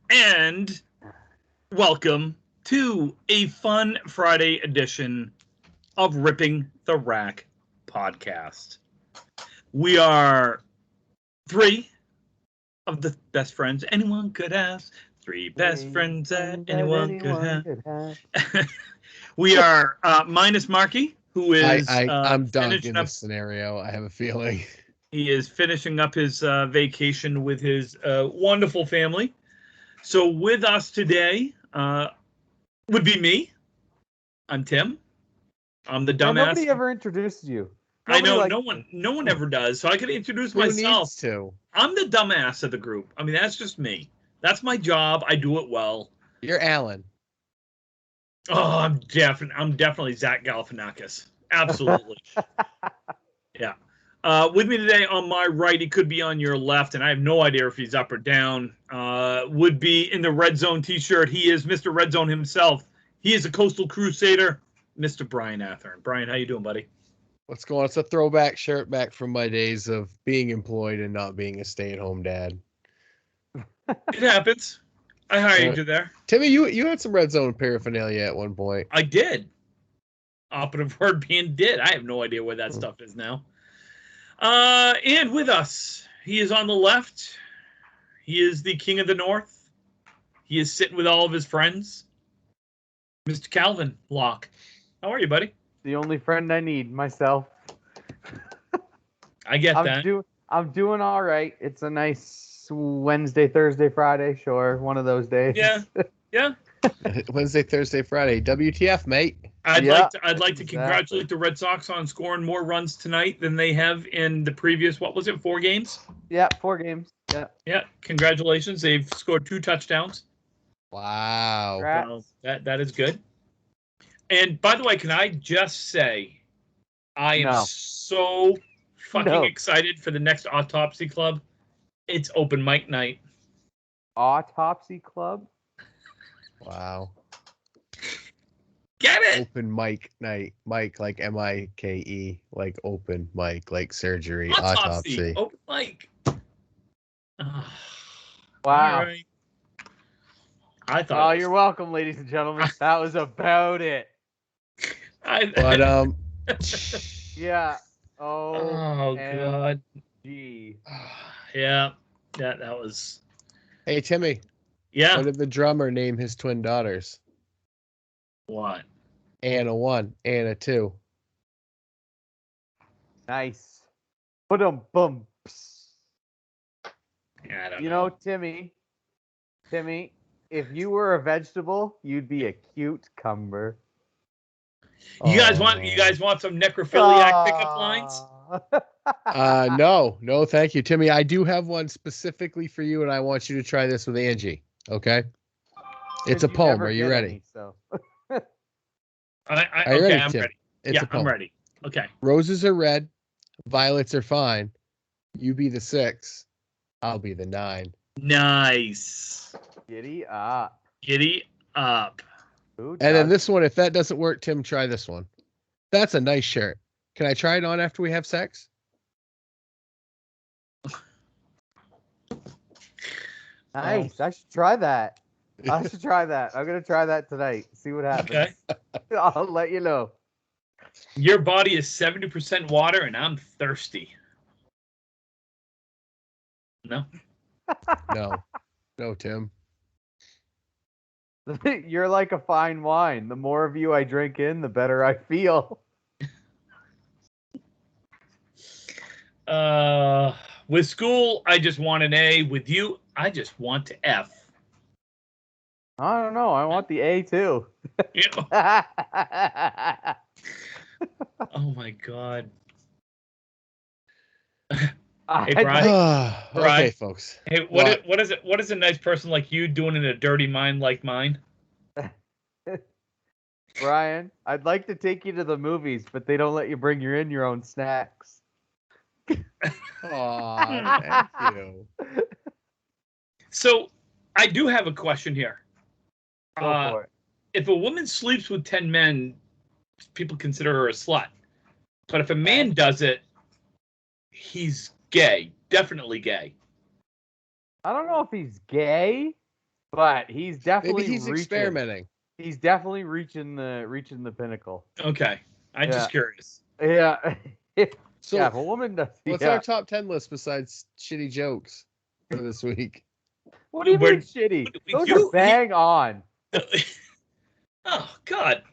And welcome to a fun Friday edition of Ripping the Rack podcast. We are three of the best friends anyone could have. Three best friends that anyone could have. We are minus Marky, who is I'm Doug finishing in up. this scenario. I have a feeling. He is finishing up his vacation with his wonderful family. So with us today would be me. I'm Tim. I'm the dumbass. Nobody ever introduced you. I know no one ever does. So I could introduce myself. Who needs to? I'm the dumbass of the group. I mean, that's just me. That's my job. I do it well. You're Alan. Oh, I'm definitely Zach Galifianakis. Absolutely. Yeah. With me today on my right, he could be on your left, and I have no idea if he's up or down. Would be in the Red Zone t-shirt. He is Mr. Red Zone himself. He is a Coastal Crusader, Mr. Brian Athern. Brian, how you doing, buddy? What's going on? It's a throwback shirt back from my days of being employed and not being a stay-at-home dad. It happens. I hired you there. Timmy, you had some Red Zone paraphernalia at one point. I did. Operative word being did. I have no idea where that stuff is now. And with us, he is on the left. He is the king of the north. He is sitting with all of his friends. Mr. Calvin Locke. How are you, buddy? The only friend I need, myself. I get that. I'm doing all right. It's a nice Wednesday, Thursday, Friday. Sure, one of those days. Yeah. Wednesday, Thursday, Friday. WTF, mate? I'd like to congratulate the Red Sox on scoring more runs tonight than they have in the previous, 4 games? Yeah, 4 games. Yeah, congratulations. They've scored 2 touchdowns. Wow. So that is good. And by the way, can I just say, I am so fucking excited for the next Autopsy Club. It's open mic night. Autopsy Club? Wow. Get it? Open mic night. Mike, like M-I-K-E, like open mic, like surgery, Autopsy. Open mic. Wow. All right. I thought. Oh, you're welcome, ladies and gentlemen. That was about it. Yeah. Oh God. Gee. Yeah. That was. Hey, Timmy. Yeah. What did the drummer name his twin daughters? What? Anna 1, Anna 2. Nice. Boom. Yeah, I don't know. You know, Timmy, if you were a vegetable, you'd be a cucumber. You guys want some necrophiliac pickup lines? No, thank you, Timmy. I do have one specifically for you, and I want you to try this with Angie. Okay? It's a poem. Are you ready? I'm ready. I'm ready. Okay. Roses are red, violets are fine. You be the 6, I'll be the 9. Nice. Giddy up. And then this one, if that doesn't work, Tim, try this one. That's a nice shirt. Can I try it on after we have sex? Nice. I should try that. I'm going to try that tonight. See what happens. Okay. I'll let you know. Your body is 70% water, and I'm thirsty. No? No, Tim. You're like a fine wine. The more of you I drink in, the better I feel. With school, I just want an A. With you, I just want to F. I don't know. I want the A too. Oh my God. Hey, Brian. Okay, folks. Hey, what is a nice person like you doing in a dirty mind like mine? Brian, I'd like to take you to the movies, but they don't let you bring your own snacks. Thank you. So, I do have a question here. Go for it. If a woman sleeps with 10 men, people consider her a slut. But if a man does it, he's gay. Definitely gay. I don't know if he's gay, but he's definitely Maybe he's experimenting. He's definitely reaching the pinnacle. Okay. I'm just curious. Yeah. So yeah, if a woman does. What's our top 10 list besides shitty jokes for this week? What do you mean shitty? Those are bang on. Oh, God.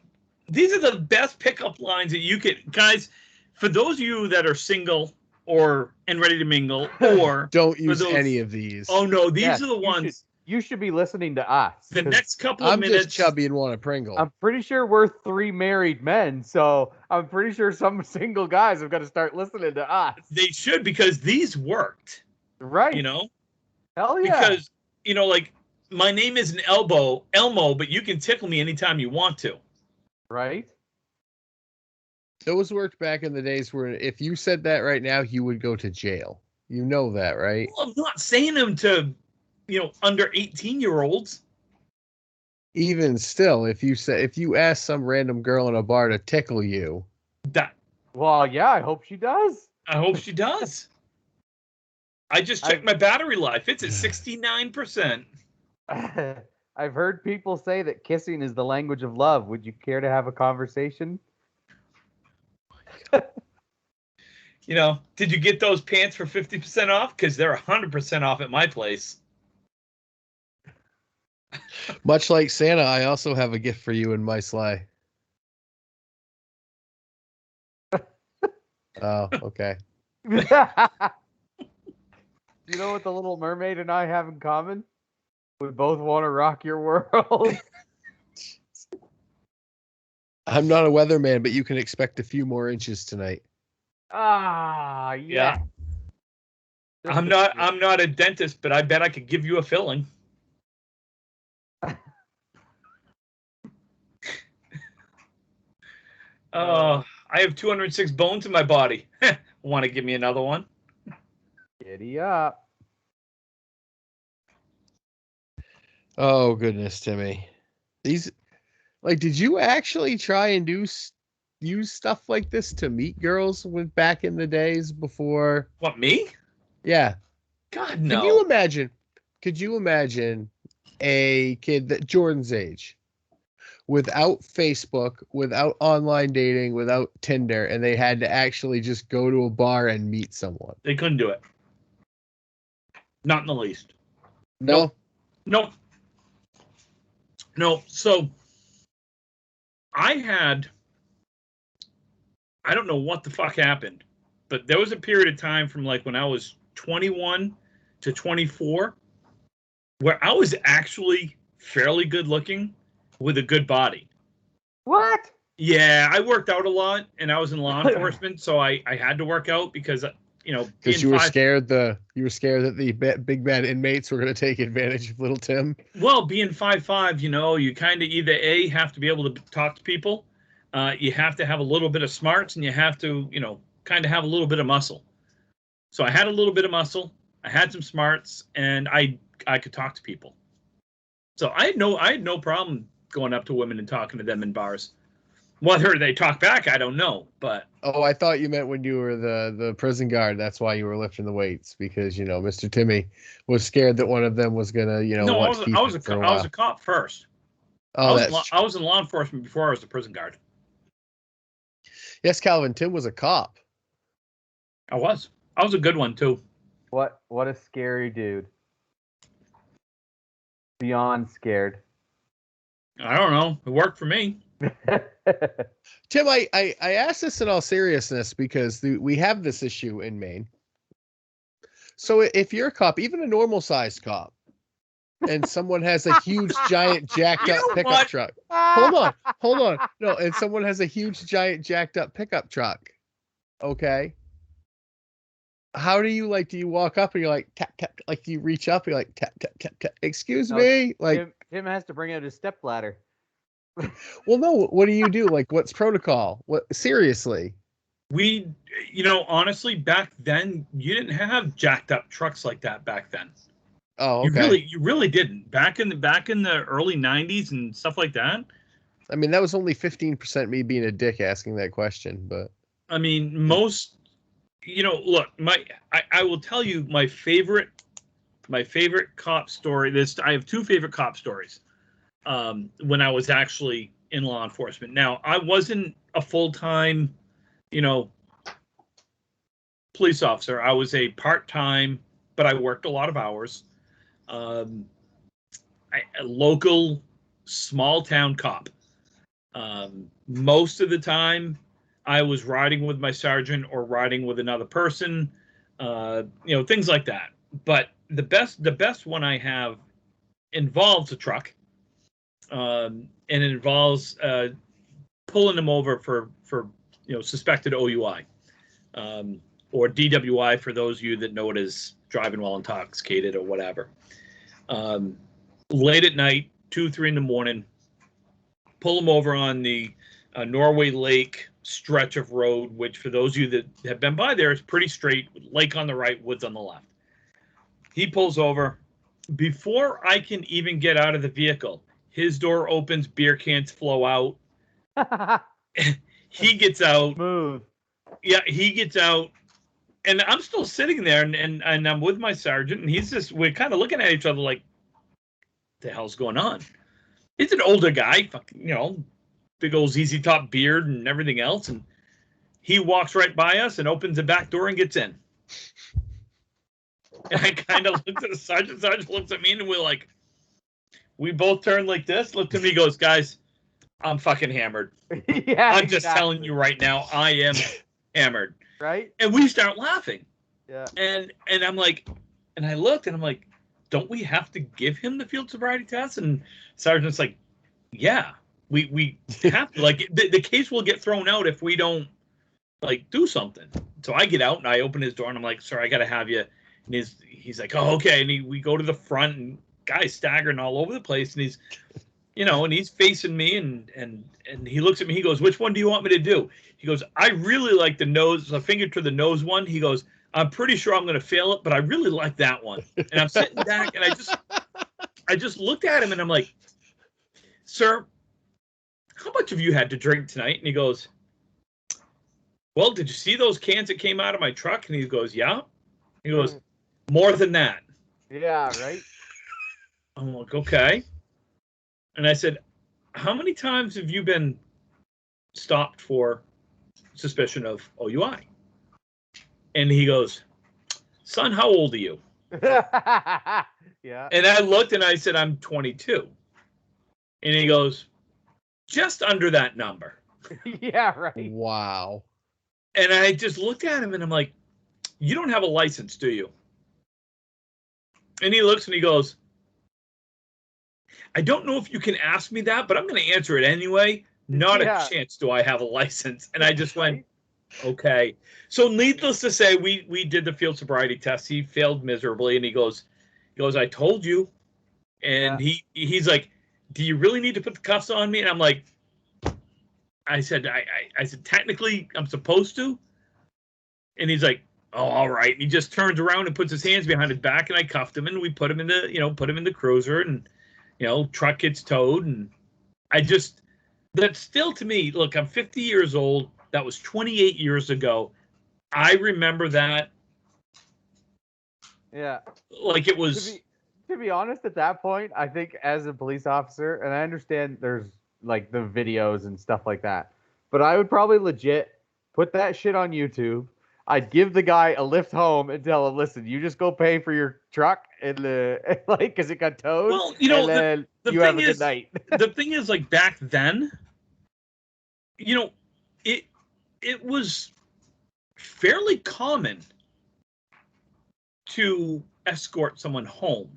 These are the best pickup lines that you could... Guys, for those of you that are single and ready to mingle, or... Don't use any of these. Oh, no. These are the ones... You should be listening to us. The next couple of minutes... I'm just chubby and want a Pringle. I'm pretty sure we're 3 married men, so I'm pretty sure some single guys have got to start listening to us. They should, because these worked. Right. You know? Hell yeah. Because, like, my name isn't Elmo, but you can tickle me anytime you want to. Right? Those worked back in the days where if you said that right now, you would go to jail. You know that, right? Well, I'm not saying them to... under 18-year-olds. Even still, if you ask some random girl in a bar to tickle you, well, yeah, I hope she does. I hope she does. I just checked my battery life. It's at 69%. I've heard people say that kissing is the language of love. Would you care to have a conversation? Did you get those pants for 50% off? Because they're 100% off at my place. Much like Santa, I also have a gift for you in my sleigh. Oh, okay. You know what the Little Mermaid and I have in common? We both want to rock your world. I'm not a weatherman, but you can expect a few more inches tonight. Ah, yeah. I'm not a dentist, but I bet I could give you a filling. I have 206 bones in my body. Want to give me another one? Giddy up. Oh, goodness, Timmy. Did you actually try and use stuff like this to meet girls back in the days before? What, me? Yeah. God, no. Could you imagine a kid that Jordan's age, without Facebook, without online dating, without Tinder, and they had to actually just go to a bar and meet someone? They couldn't do it. Not in the least. No? Nope. No. So I don't know what the fuck happened, but there was a period of time from like when I was 21 to 24 where I was actually fairly good looking with a good body. What? Yeah, I worked out a lot and I was in law enforcement, so I had to work out because because you were scared that the big bad inmates were going to take advantage of little Tim. Well, being 5'5", you kind of either have to be able to talk to people, you have to have a little bit of smarts, and you have to kind of have a little bit of muscle. So I had a little bit of muscle, I had some smarts, and I could talk to people. So I had no problem going up to women and talking to them in bars. Whether they talk back, I don't know, but... Oh, I thought you meant when you were the prison guard. That's why you were lifting the weights, because, Mr. Timmy was scared that one of them was going to, No, I was a cop first. Oh, I was in law enforcement before I was a prison guard. Yes, Calvin, Tim was a cop. I was a good one, too. What a scary dude. Beyond scared. I don't know. It worked for me. Tim, I ask this in all seriousness because we have this issue in Maine. So if you're a cop, even a normal sized cop, and someone has a huge giant jacked up pickup truck. Hold on. No, and someone has a huge giant jacked up pickup truck. Okay. How do you walk up and you're like tap tap, like you reach up and you're like tap tap tap tap, excuse me? Like Tim has to bring out his stepladder. Well, no, what do you do? Like, what's protocol? What, seriously? We, honestly, back then, you didn't have jacked up trucks like that back then. Oh, okay. You really didn't. Back in the early 90s and stuff like that. I mean, that was only 15% me being a dick asking that question, but I mean, most, look, I will tell you my favorite My favorite cop story. I have two favorite cop stories. When I was actually in law enforcement. Now, I wasn't a full-time, police officer. I was a part-time, but I worked a lot of hours. A local small-town cop. Most of the time, I was riding with my sergeant or riding with another person, things like that. But the best one I have involves a truck, and it involves pulling them over for suspected OUI, or DWI for those of you that know it as driving while intoxicated or whatever. Late at night, 2, 3 in the morning, pull them over on the Norway Lake stretch of road, which for those of you that have been by there is pretty straight, lake on the right, woods on the left. He pulls over. Before I can even get out of the vehicle, his door opens, beer cans flow out. He gets out. Smooth. Yeah, he gets out. And I'm still sitting there, and I'm with my sergeant, and we're kind of looking at each other like, the hell's going on? He's an older guy, fucking, big old ZZ Top beard and everything else. And he walks right by us and opens the back door and gets in. And I kind of looked at the sergeant. Sergeant looks at me, and we both turned like this, looked at me, goes, guys, I'm fucking hammered. Yeah, I'm just telling you right now, I am hammered. Right? And we start laughing. Yeah. And I'm like, and I looked, and I'm like, don't we have to give him the field sobriety test? And sergeant's like, yeah, we have to. Like, the case will get thrown out if we don't, do something. So I get out, and I open his door, and I'm like, sir, I got to have you. And he's like, oh, okay. And we go to the front, and guy's staggering all over the place, and he's, and he's facing me, and he looks at me. He goes, which one do you want me to do? He goes, I really like the finger to the nose one. He goes, I'm pretty sure I'm going to fail it, but I really like that one. And I'm sitting back, and I just looked at him, and I'm like, sir, how much have you had to drink tonight? And he goes, well, did you see those cans that came out of my truck? And he goes, yeah. He goes, more than that. Yeah, right? I'm like, okay. And I said, how many times have you been stopped for suspicion of OUI? And he goes, son, how old are you? Yeah. And I looked, and I said, I'm 22. And he goes, just under that number. Yeah, right. Wow. And I just looked at him, and I'm like, you don't have a license, do you? And he looks, and he goes, I don't know if you can ask me that, but I'm going to answer it anyway. Not a chance do I have a license. And I just went, okay. So needless to say, we did the field sobriety test. He failed miserably, and he goes, I told you. And he's like, do you really need to put the cuffs on me? And I'm like, I said, technically I'm supposed to. And he's like, oh, all right. And he just turns around and puts his hands behind his back, and I cuffed him, and we put him in the cruiser, and truck gets towed. And that's still, to me, look, I'm 50 years old. That was 28 years ago. I remember that. Yeah. Like it was. To be honest, at that point, I think as a police officer, and I understand there's like the videos and stuff like that, but I would probably legit put that shit on YouTube. I'd give the guy a lift home and tell him, listen, you just go pay for your truck and because it got towed. Well, and then you have a good night. The thing is, like, back then, it was fairly common to escort someone home.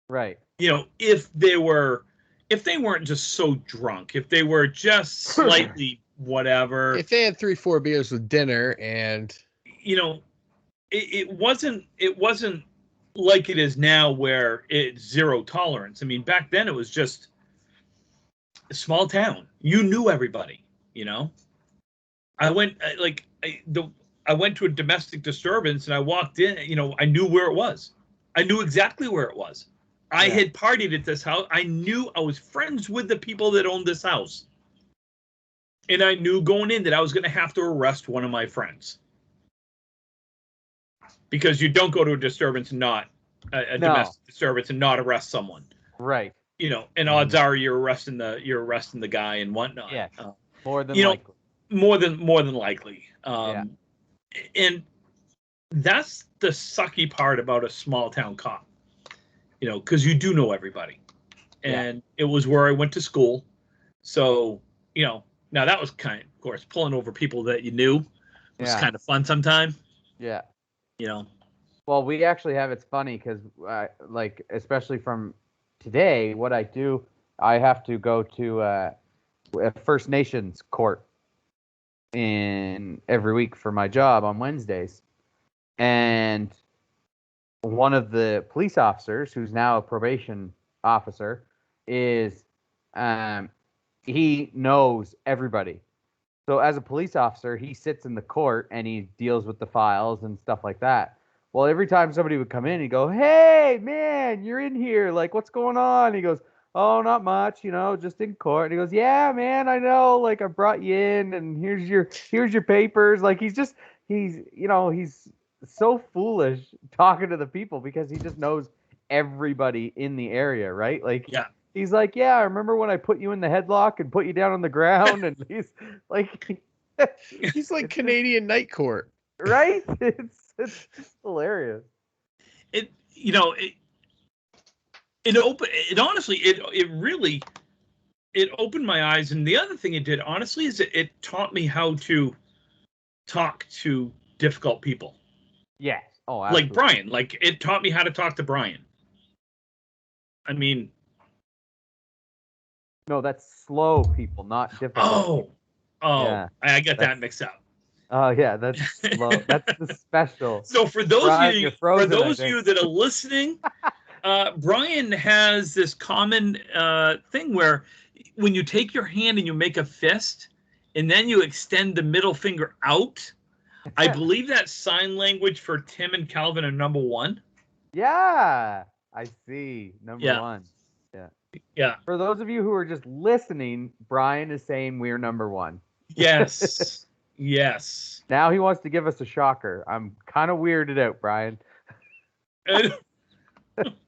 Right. If they weren't just so drunk, if they were just slightly whatever. If they had 3-4 beers with dinner, and it wasn't like it is now where it's zero tolerance. I mean, back then it was just a small town. You knew everybody. I went I went to a domestic disturbance, and I walked in. I knew where it was. I knew exactly where it was. I had partied at this house. I knew I was friends with the people that owned this house. And I knew going in that I was going to have to arrest one of my friends. Because you don't go to a disturbance and not a No. domestic disturbance and not arrest someone. Right. You know, and odds are you're arresting the guy and whatnot. Yeah. More than you know, likely. more than likely. Yeah. And that's the sucky part about a small town cop. You know, because you do know everybody, and it was where I went to school. So, you know, now that was kind of course, pulling over people that you knew was kind of fun sometime. Yeah. You know. Well, we actually have, it's funny because, like, especially from today, what I do, I have to go to a First Nations court every week for my job on Wednesdays. And one of the police officers, who's now a probation officer, is he knows everybody. So as a police officer, he sits in the court and he deals with the files and stuff like that. Well, every time somebody would come in, he'd go, "Hey, man, you're in here. Like, what's going on?" He goes, "Oh, not much, you know, just in court." And he goes, "Yeah, man, I know. Like, I brought you in, and here's your papers." Like, he's so foolish talking to the people because he just knows everybody in the area, right? Like, he's like, "Yeah, I remember when I put you in the headlock and put you down on the ground," and he's like, he's like Canadian Night Court, right? It's hilarious. It opened my eyes, and the other thing it did honestly is it taught me how to talk to difficult people. Yes. Oh, absolutely. Like Brian. Like, it taught me how to talk to Brian. I mean, no, that's slow people, not difficult. Oh, yeah. I get that mixed up. Oh yeah, that's slow. That's the special. So for those Brian, of you, frozen, that are listening, Brian has this common thing where when you take your hand and you make a fist, and then you extend the middle finger out. I believe that's sign language for Tim and Calvin are number one. Yeah, I see. Number one. Yeah. Yeah. For those of you who are just listening, Brian is saying we're number one. Yes. Yes. Now he wants to give us a shocker. I'm kind of weirded out, Brian.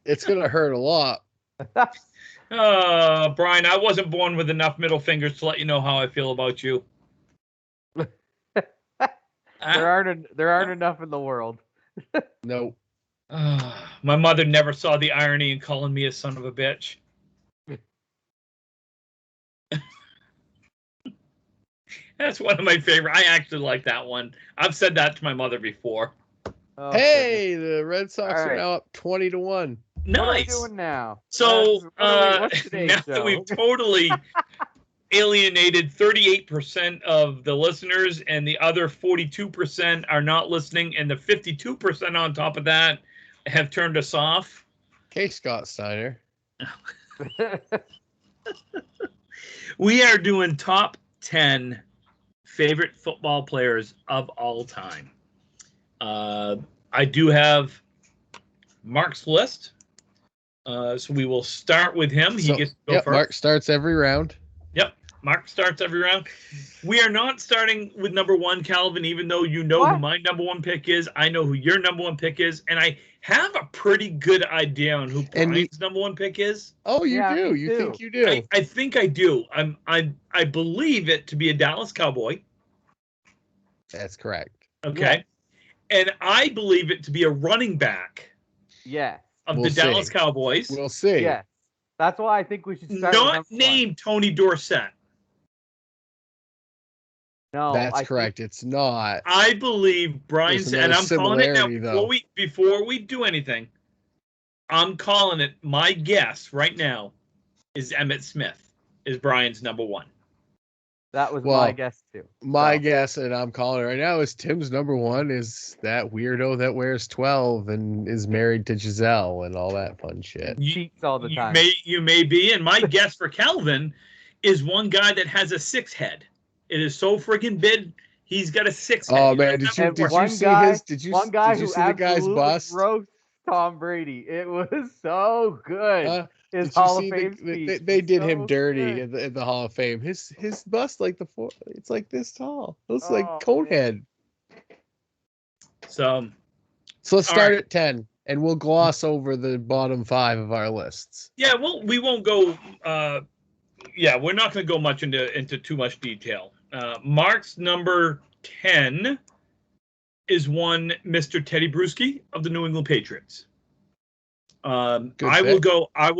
It's going to hurt a lot. Brian, I wasn't born with enough middle fingers to let you know how I feel about you. There aren't enough in the world. No. My mother never saw the irony in calling me a son of a bitch. That's one of my favorite. I actually like that one. I've said that to my mother before. Oh, hey, the Red Sox are now up 20-1. Nice. What are we doing now? So now show? that we've totally alienated 38% of the listeners, and the other 42% are not listening, and the 52% on top of that have turned us off. Okay, Scott Steiner. We are doing top 10 favorite football players of all time. I do have Mark's list. So we will start with him. He gets to go first. Mark starts every round. Yep. Mark starts every round. We are not starting with number one, Calvin, even though you know who my number one pick is. I know who your number one pick is. And I have a pretty good idea on who Brian's number one pick is. Oh, you do? You think you do? I think I do. I believe it to be a Dallas Cowboy. That's correct. Okay. Yeah. And I believe it to be a running back. Yeah. Of the Dallas Cowboys. We'll see. Yeah. That's why I think we should start. Not named Tony Dorsett. No, that's correct. It's not. I believe Brian's, and I'm calling it now. Before we do anything, I'm calling it. My guess right now is Emmitt Smith is Brian's number one. That was my guess too. My guess, and I'm calling it right now, is Tim's number one is that weirdo that wears 12 and is married to Giselle and all that fun shit. Cheats all the time. You may be, and my guess for Calvin is one guy that has a 6 head. It is so freaking big. He's got a 6 head. Oh man, did you see the guy's bust? Roast Tom Brady. It was so good. His Hall of Fame speech. They did him dirty in the Hall of Fame. His bust it's like this tall. It looks like Conehead. So let's start at 10. and we'll gloss over the bottom 5 of our lists. Yeah, well, we won't go. We're not going to go much into too much detail. Mark's number 10 is one Mr. Teddy Bruschi of the New England Patriots. I will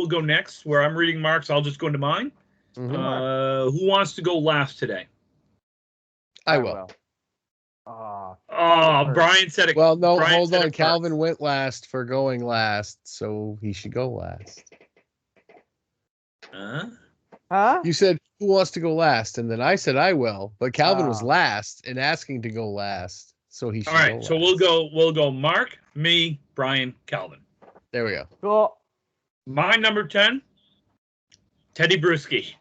go next. Where I'm reading Mark's, I'll just go into mine. Mm-hmm. Who wants to go last today? I will. Brian said it. Well, no, Brian hold said on. it Calvin first. went last for going last, so he should go last. Huh? You said, who wants to go last? And then I said, I will. But Calvin was Ah. last and asking to go last, so he should All right, go so last. we'll go Mark, me, Brian, Calvin. There we go. Cool. My number 10, Teddy Bruschi.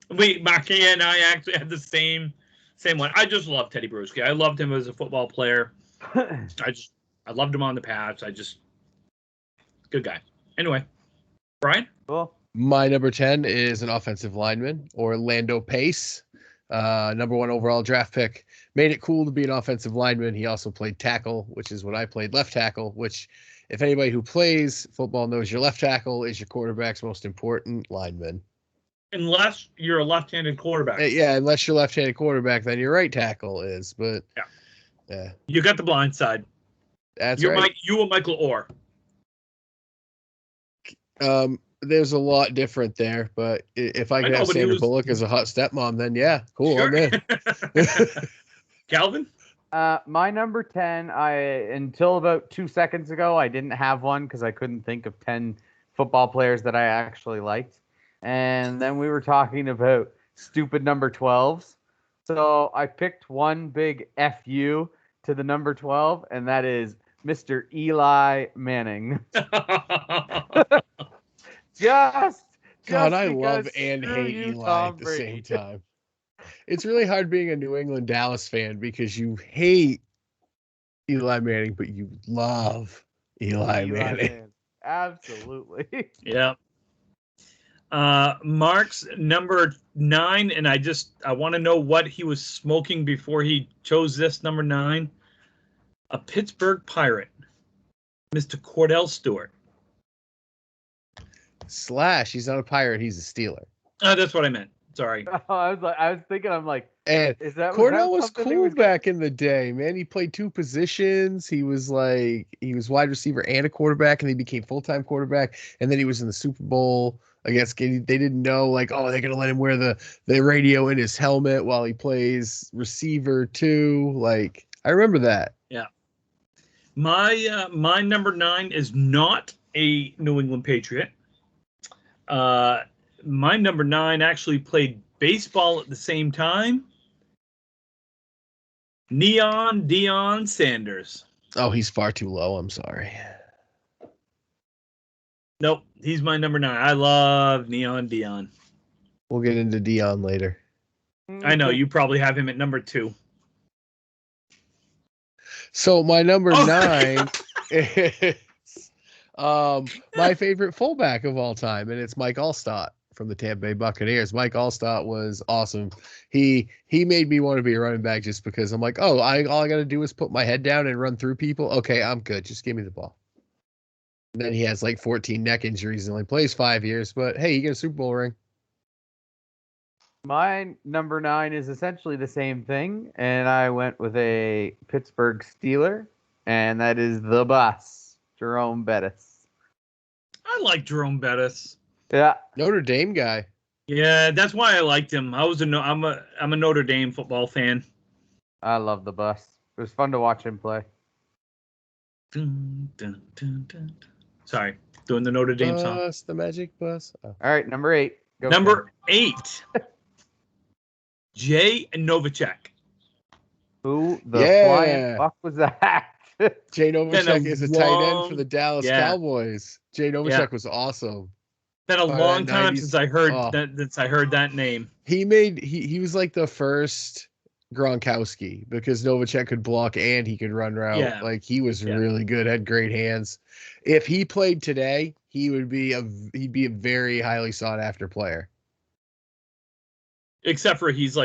Marky and I actually had the same one. I just love Teddy Bruschi. I loved him as a football player. I loved him on the patch. Good guy. Anyway, Brian? Cool. My number 10 is an offensive lineman, Orlando Pace, number 1 overall draft pick. Made it cool to be an offensive lineman. He also played tackle, which is what I played, left tackle, which if anybody who plays football knows, your left tackle is your quarterback's most important lineman. Unless you're a left-handed quarterback. Yeah, unless you're left-handed quarterback, then your right tackle is. But yeah. You got the blind side. That's right. You and Michael Orr. There's a lot different there, but if I could have Sandra Bullock as a hot stepmom, then yeah, cool. Sure. I'm in. Calvin? My number 10, until about 2 seconds ago, I didn't have one because I couldn't think of 10 football players that I actually liked. And then we were talking about stupid number 12s. So I picked one big FU to the number 12, and that is Mr. Eli Manning. Just God, I love and hate Eli at the same time. It's really hard being a New England Dallas fan because you hate Eli Manning, but you love Eli Manning. Absolutely. Yeah. Mark's number 9, and I want to know what he was smoking before he chose this number 9. A Pittsburgh Pirate, Mr. Cordell Stewart. / he's not a pirate, he's a Steeler. That's what I meant. Sorry. I was thinking, and is that Cordell was cool back in the day, man. He played 2 positions. He was wide receiver and a quarterback, and he became full-time quarterback. And then he was in the Super Bowl against. They didn't know, they're gonna let him wear the radio in his helmet while he plays receiver too. I remember that. Yeah. My number 9 is not a New England Patriot. My number 9 actually played baseball at the same time. Neon Deion Sanders. Oh, he's far too low. I'm sorry. Nope, he's my number 9. I love Neon Deion. We'll get into Deion later. I know you probably have him at number 2. So my number 9 is my favorite fullback of all time, and it's Mike Allstott from the Tampa Bay Buccaneers. Mike Allstott was awesome. He made me want to be a running back just because I'm like, all I got to do is put my head down and run through people. Okay, I'm good. Just give me the ball. And then he has 14 neck injuries and only plays 5 years. But hey, you get a Super Bowl ring. My number 9 is essentially the same thing, and I went with a Pittsburgh Steeler, and that is the boss, Jerome Bettis. I like Jerome Bettis. Yeah, Notre Dame guy. Yeah, that's why I liked him. I'm a Notre Dame football fan. I love the bus. It was fun to watch him play. Dun, dun, dun, dun. Sorry, doing the Notre Dame song. The magic bus. Oh. All right, number 8. Go number 8. Jay Novacek. Who the flying fuck was that? Jay Novacek is a tight end for the Dallas Cowboys. Jay Novacek was awesome. Been a long time since I heard that name. He was like the first Gronkowski because Novacek could block and he could run route. Yeah. He was really good, had great hands. If he played today, he'd be a very highly sought after player. Except for he's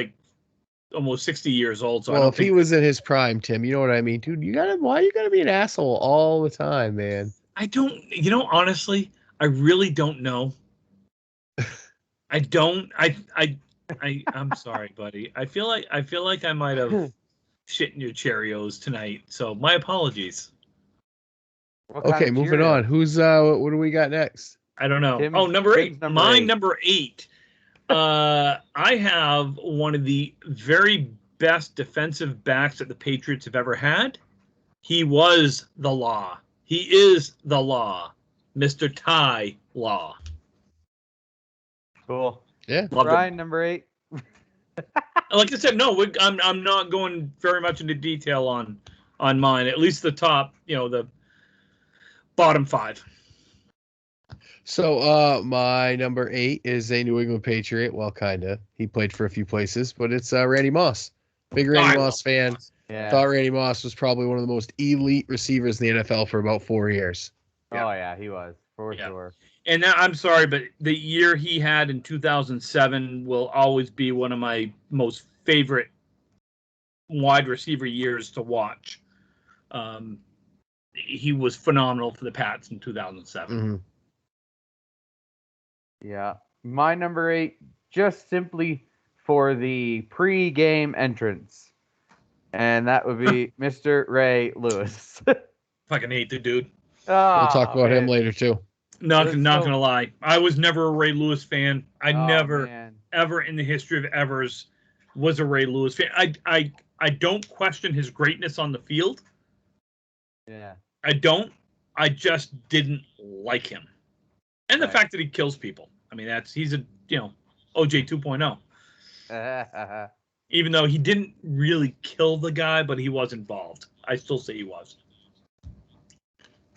almost 60 years old. So I Well, don't if he think was in his prime, Tim, you know what I mean, dude. Why you gotta be an asshole all the time, man? I don't. Honestly, I really don't know. I don't. I'm sorry, buddy. I feel like I might have shit in your Cheerios tonight. So my apologies. What kind Okay, of moving Cheerios? on. What do we got next? I don't know. Tim's- Oh, number Tim's 8. number Mine 8. number 8. I have one of the very best defensive backs that the Patriots have ever had. He was the law. He is the law. Mr. Ty Law. Cool. Yeah. Loved Ryan, him. number 8. Like I said, no, I'm not going very much into detail on mine. At least the top, the bottom 5. So my number 8 is a New England Patriot. Well, kinda. He played for a few places, but it's Randy Moss. Big Randy Moss fan. Yeah. Thought Randy Moss was probably one of the most elite receivers in the NFL for about 4 years. Oh yeah, he was for Yeah. sure. And now, I'm sorry, but the year he had in 2007 will always be one of my most favorite wide receiver years to watch. He was phenomenal for the Pats in 2007. Mm-hmm. Yeah. My number 8, just simply for the pre-game entrance. And that would be Mr. Ray Lewis. Fucking hate the dude. We'll talk about him later too. Not It was gonna lie. I was never a Ray Lewis fan. I never Man. ever in the history of evers was a Ray Lewis fan. I don't question his greatness on the field. Yeah. I don't. I just didn't like him. And the Right. fact that he kills people. I mean, he's a, OJ 2.0. Even though he didn't really kill the guy, but he was involved. I still say he was.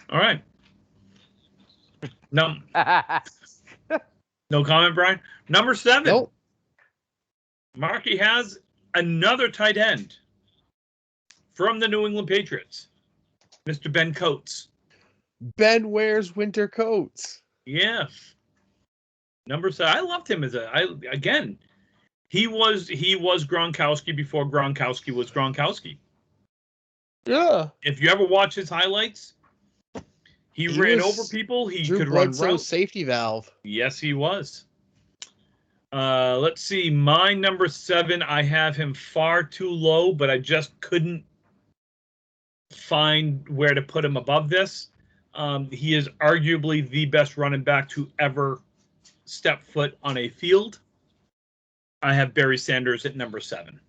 All right. No comment, Brian. Number 7. Nope. Marky has another tight end from the New England Patriots, Mr. Ben Coates. Ben wears winter coats. Yes. Number 7. I loved him he was Gronkowski before Gronkowski was Gronkowski. Yeah. If you ever watch his highlights, he ran over people. He Drew could run Bledsoe's routes. safety valve. Yes, he was. Let's see. My number 7, I have him far too low, but I just couldn't find where to put him above this. He is arguably the best running back to ever step foot on a field. I have Barry Sanders at number 7.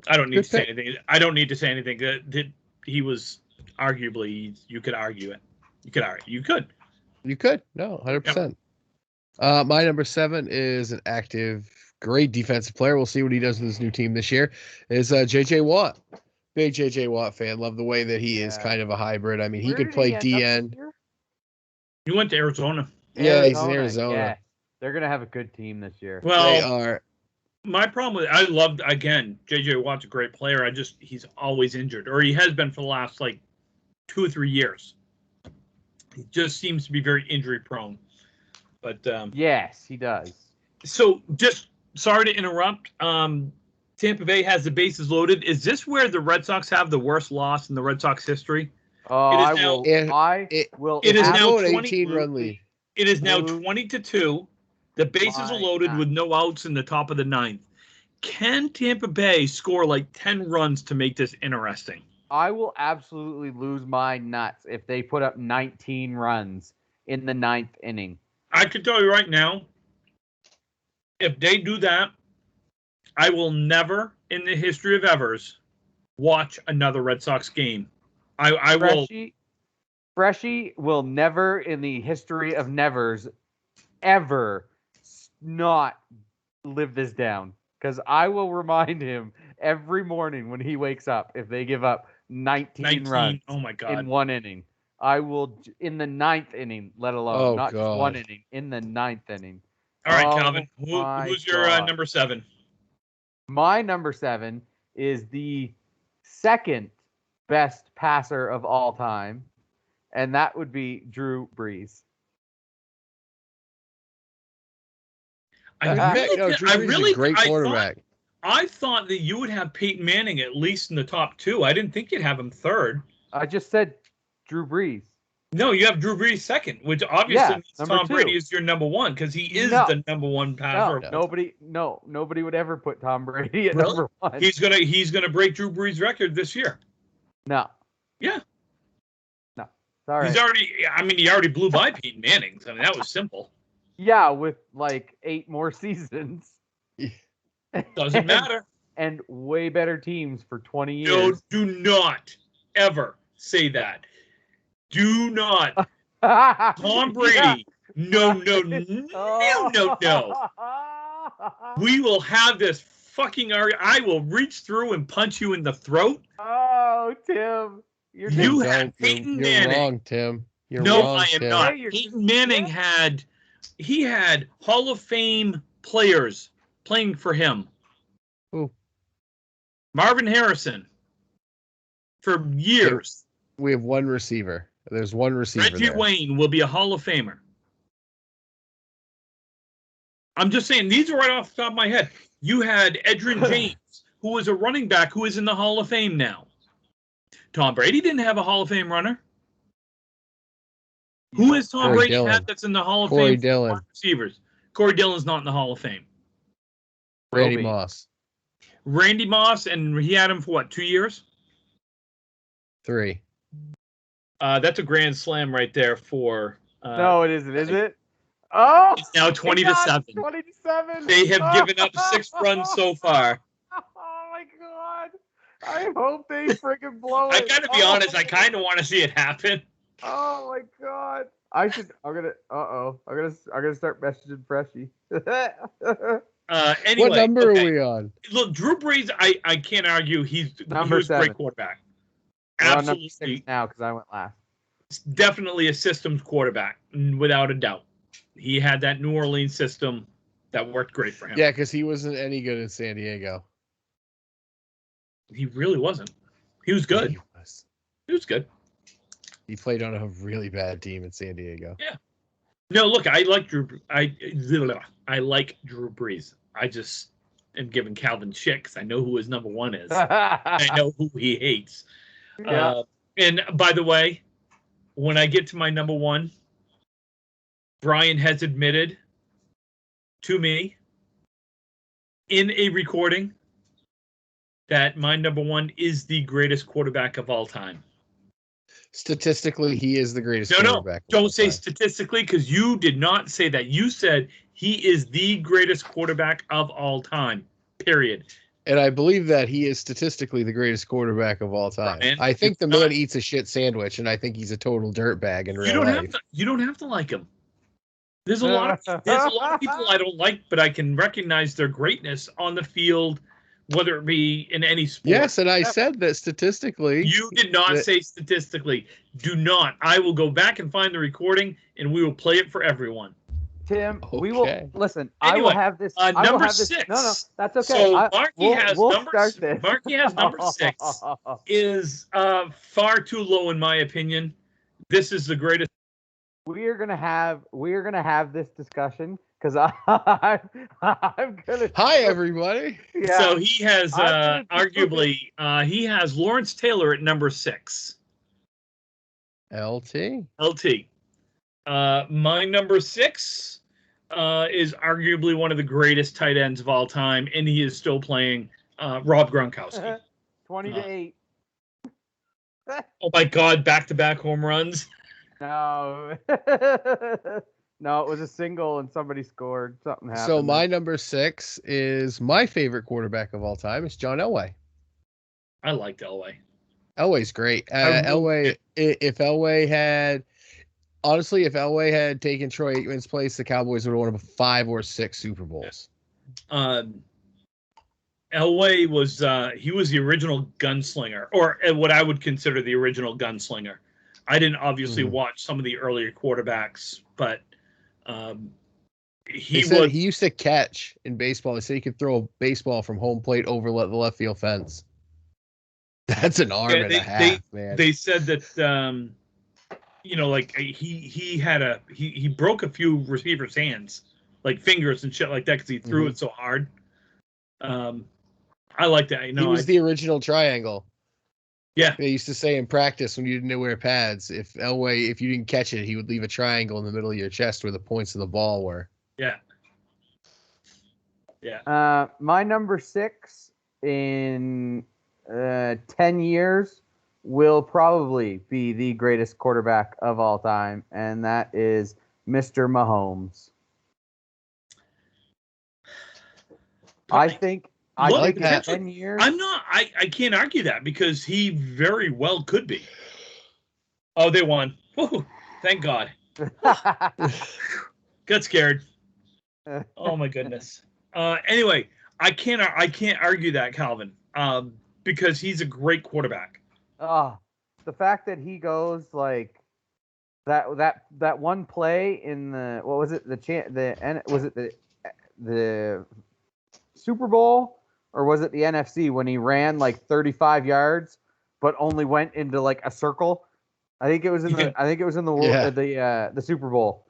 I don't need to say anything. I don't need to say anything. That he was arguably, you could argue it. You could. No, 100%. My number 7 is an active, great defensive player. We'll see what he does with his new team this year. Is J.J. Watt. Big J.J. Watt fan. Love the way that he is kind of a hybrid. I mean, he could play DN. He went to Arizona. Yeah, he's in Arizona. Yeah. They're going to have a good team this year. Well, they are. My problem with I loved, again, J.J. Watt's a great player. He's always injured, or he has been for the last 2 or 3 years. He just seems to be very injury prone. But yes, he does. So just sorry to interrupt. Tampa Bay has the bases loaded. Is this where the Red Sox have the worst loss in the Red Sox history? It is now an 18-run lead. It is now 20-2. The bases are loaded with no outs in the top of the 9th. Can Tampa Bay score 10 runs to make this interesting? I will absolutely lose my nuts if they put up 19 runs in the 9th inning. I can tell you right now, if they do that, I will never, in the history of evers, watch another Red Sox game. I will. Freshie will never, in the history of nevers, ever not live this down. Because I will remind him every morning when he wakes up if they give up 19 runs in one inning. I will, in the 9th inning, let alone, just one inning, in the 9th inning. All right, Calvin, who's your number 7? My number 7 is the second best passer of all time, and that would be Drew Brees. Drew Brees is a great quarterback. I thought that you would have Peyton Manning at least in the top 2. I didn't think you'd have him third. I just said Drew Brees. No, you have Drew Brees second, which obviously means Tom 2. Brady is your number 1 because he is the number 1 passer. Nobody would ever put Tom Brady at number 1. He's gonna break Drew Brees' record this year. No. Yeah. No. Sorry. He already blew by Peyton Manning. I mean, that was simple. Yeah, with like 8 more seasons. Doesn't matter. And way better teams for 20 years. No, do not ever say that. Do not. Tom Brady. No. We will have this fucking argument. I will reach through and punch you in the throat. Oh, Tim. You had Peyton Manning. You're wrong, Tim. I am not. Peyton Manning had Hall of Fame players playing for him. Who? Marvin Harrison. For years. We have one receiver. There's one receiver. Reggie Wayne will be a Hall of Famer. I'm just saying, these are right off the top of my head. You had Edgerrin James, who was a running back who is in the Hall of Fame now. Tom Brady didn't have a Hall of Fame runner. Who is Tom Brady had that's in the Hall of Fame? Corey Dillon. Receivers. Corey Dillon's not in the Hall of Fame. Randy Moss. Randy Moss, and he had him for what, 2 years? 3. That's a grand slam right there for. No, it isn't, is it? Oh, it's now 20-7. 20-7. They have given up 6 runs so far. Oh my God! I hope they freaking blow it. I gotta be honest. I kind of want to see it happen. Oh my God! I'm gonna start messaging Freshie. Anyway, what number are we on? Look, Drew Brees. I can't argue. He was a great quarterback. Absolutely. 6 now because I went last. Definitely a systems quarterback, without a doubt. He had that New Orleans system that worked great for him. Yeah, because he wasn't any good in San Diego. He really wasn't. He was good. He was good. He played on a really bad team in San Diego. Yeah. No, look, I like Drew. I like Drew Brees. I just am giving Calvin shit because I know who his number 1 is. I know who he hates. Yeah. And by the way, when I get to my number 1, Brian has admitted to me in a recording that my number 1 is the greatest quarterback of all time. Statistically, he is the greatest quarterback. No, don't say statistically, because you did not say that. You said he is the greatest quarterback of all time, period. And I believe that he is statistically the greatest quarterback of all time. Brian, I think the man eats a shit sandwich, and I think he's a total dirtbag in real life. You don't have to like him. There's a lot of people I don't like, but I can recognize their greatness on the field, whether it be in any sport. Yes, and I said that statistically. You did not say statistically. Do not. I will go back and find the recording, and we will play it for everyone. Tim, we will listen. Anyway, I will have this. Number 6. No, that's okay. So Marky has number 6 is far too low in my opinion. This is the greatest. We are gonna have this discussion because I'm gonna. Hi everybody. Yeah. So he has arguably he has Lawrence Taylor at number 6. LT. My number 6 is arguably one of the greatest tight ends of all time, and he is still playing Rob Gronkowski. 20-8. Oh my God! Back-to-back home runs. No. No, it was a single and somebody scored. Something happened. So my number 6 is my favorite quarterback of all time. It's John Elway. I liked Elway. Elway's great. Elway, if Elway had taken Troy Aikman's place, the Cowboys would have won 5 or 6 Super Bowls. Elway was he was the original gunslinger, or what I would consider the original gunslinger. I didn't obviously watch some of the earlier quarterbacks, but he used to catch in baseball. They say he could throw a baseball from home plate over the left field fence. That's an arm and a half, man. They said that like he broke a few receivers' hands like fingers and shit like that because he threw it so hard. I like that. He was the original triangle. Yeah. They used to say in practice when you didn't wear pads, if you didn't catch it, he would leave a triangle in the middle of your chest where the points of the ball were. Yeah. Yeah. My number 6 in 10 years will probably be the greatest quarterback of all time, and that is Mr. Mahomes. I think I like that. 10 years. I can't argue that because he very well could be. Oh, they won. Woo, thank God. Got scared. Oh my goodness. Anyway, I can't argue that, Calvin. Because he's a great quarterback. The fact that he goes like that one play in the what was it the Super Bowl or was it the NFC when he ran like 35 yards but only went into like a circle? I think it was in the Super Bowl.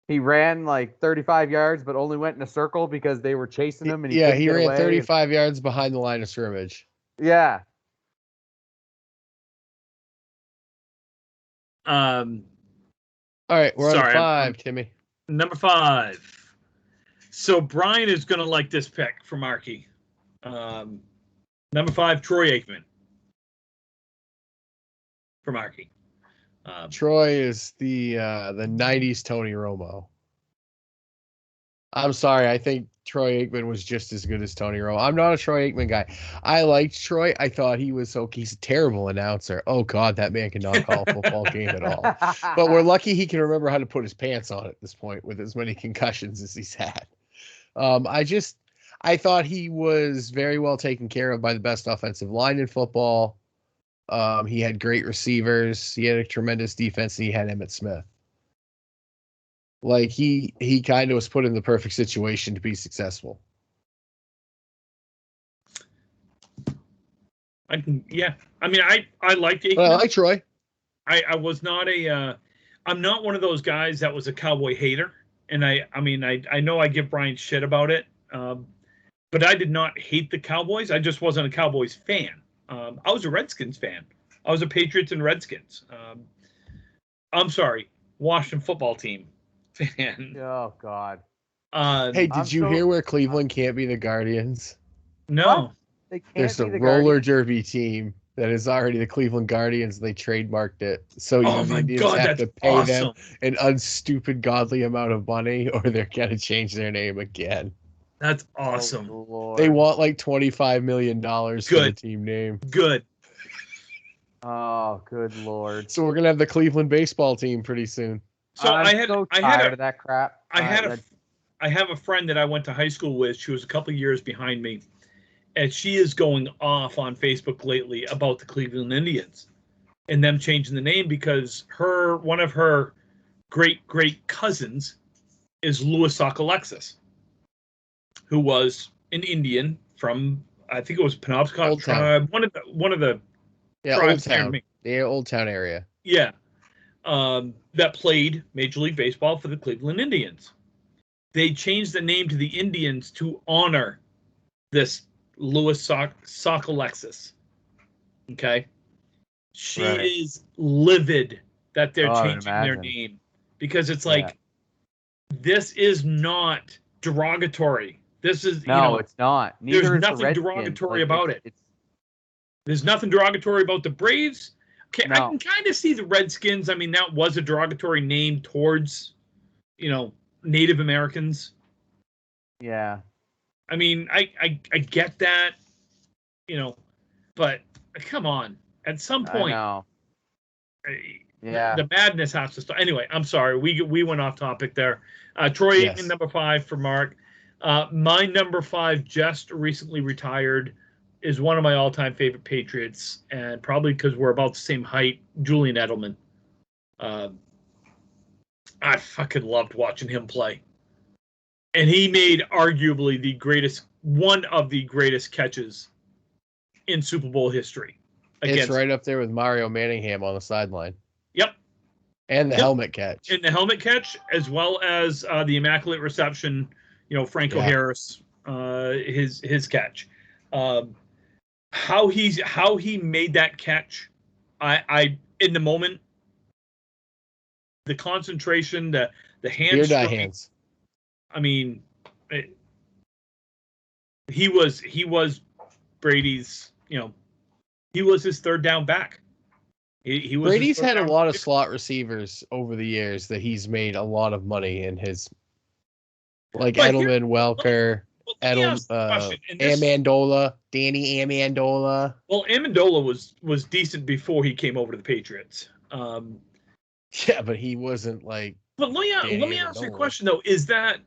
He ran like 35 yards but only went in a circle because they were chasing him and he ran 35 yards behind the line of scrimmage. Yeah. All right, we're on 5, Timmy. Number 5. So Brian is going to like this pick for Markey. Number 5, Troy Aikman. For Markey. Troy is the 90s Tony Romo. I'm sorry, I think Troy Aikman was just as good as Tony Romo. I'm not a Troy Aikman guy. I liked Troy. I thought he's a terrible announcer. Oh God, that man cannot call a football game at all. But we're lucky he can remember how to put his pants on at this point with as many concussions as he's had. I thought he was very well taken care of by the best offensive line in football. He had great receivers. He had a tremendous defense, and he had Emmitt Smith. Like he kind of was put in the perfect situation to be successful. I liked Aikman. I like Troy. I was not I'm not one of those guys that was a Cowboy hater. And I know I give Brian shit about it. But I did not hate the Cowboys. I just wasn't a Cowboys fan. I was a Redskins fan. I was a Patriots and Redskins. I'm sorry, Washington football team fan. Oh God. Hey, did you hear where Cleveland can't be the Guardians? No. There's a roller derby team that is already the Cleveland Guardians. They trademarked it. So the Indians have to pay them an unstupid godly amount of money or they're going to change their name again. That's awesome. Oh, they want like $25 million for the team name. Good. Oh, good Lord. So we're going to have the Cleveland baseball team pretty soon. So I had of that crap. I have a friend that I went to high school with. She was a couple of years behind me. And she is going off on Facebook lately about the Cleveland Indians and them changing the name because one of her great cousins is Louis Alexis, who was an Indian from I think it was Penobscot tribe, one of the tribes Old Town. The Old Town area. Yeah, that played Major League Baseball for the Cleveland Indians. They changed the name to the Indians to honor this Louis Alexis. Okay. She is livid that they're changing their name because it's like, this is not derogatory. This is, it's not. There's nothing derogatory about it. There's nothing derogatory about the Braves. Okay, I can kind of see the Redskins. I mean, that was a derogatory name towards, Native Americans. Yeah. I mean, I get that, but come on. At some point, the madness has to stop. Anyway, I'm sorry. We went off topic there. Troy Aikman, number 5 for Mark. My number 5 just recently retired, is one of my all-time favorite Patriots, and probably because we're about the same height, Julian Edelman. I fucking loved watching him play. And he made arguably one of the greatest catches in Super Bowl history. It's right up there with Mario Manningham on the sideline. Yep. And the Yep. helmet catch. In the helmet catch, as well as the immaculate reception, Franco Harris, his catch. How he made that catch, I in the moment, the concentration, the hand Beer dye stroking, hands. I mean, he was Brady's, he was his third down back. He was Brady's had a lot of slot receivers over the years that he's made a lot of money in his, like Edelman, Welker, Amendola, Danny Amendola. Well, Amendola was decent before he came over to the Patriots. Yeah, but he wasn't like. But let me ask you a question though: is that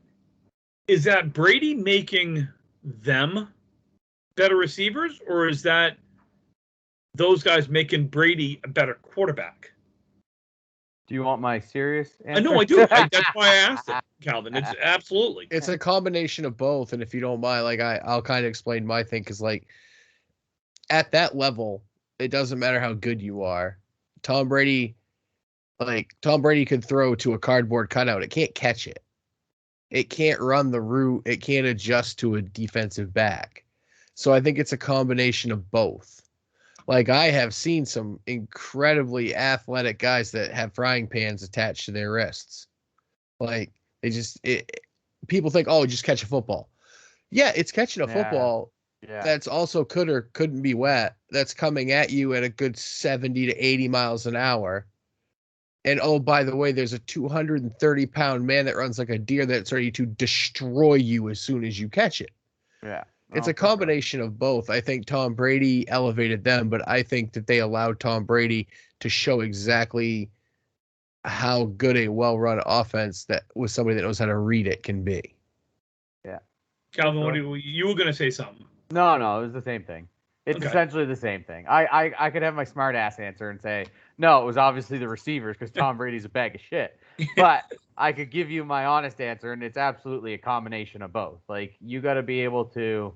Brady making them better receivers, or is that those guys making Brady a better quarterback? Do you want my serious answer? No, I do. That's why I asked it, Calvin. It's absolutely. It's a combination of both, and if you don't mind, like I'll kind of explain my thing, because like at that level, it doesn't matter how good you are. Tom Brady could throw to a cardboard cutout. It can't catch it. It can't run the route. It can't adjust to a defensive back. So I think it's a combination of both. Like, I have seen some incredibly athletic guys that have frying pans attached to their wrists. Like, people think, oh, just catch a football. Yeah, it's catching a football that's also could or couldn't be wet. That's coming at you at a good 70 to 80 miles an hour. And, oh, by the way, there's a 230-pound man that runs like a deer that's ready to destroy you as soon as you catch it. Yeah. It's a combination of both. I think Tom Brady elevated them, but I think that they allowed Tom Brady to show exactly how good a well-run offense that with somebody that knows how to read it can be. Yeah. Calvin, you were going to say something. No, it was the same thing. It's essentially the same thing. I could have my smart ass answer and say, no, it was obviously the receivers because Tom Brady's a bag of shit. But I could give you my honest answer, and it's absolutely a combination of both. Like, you got to be able to,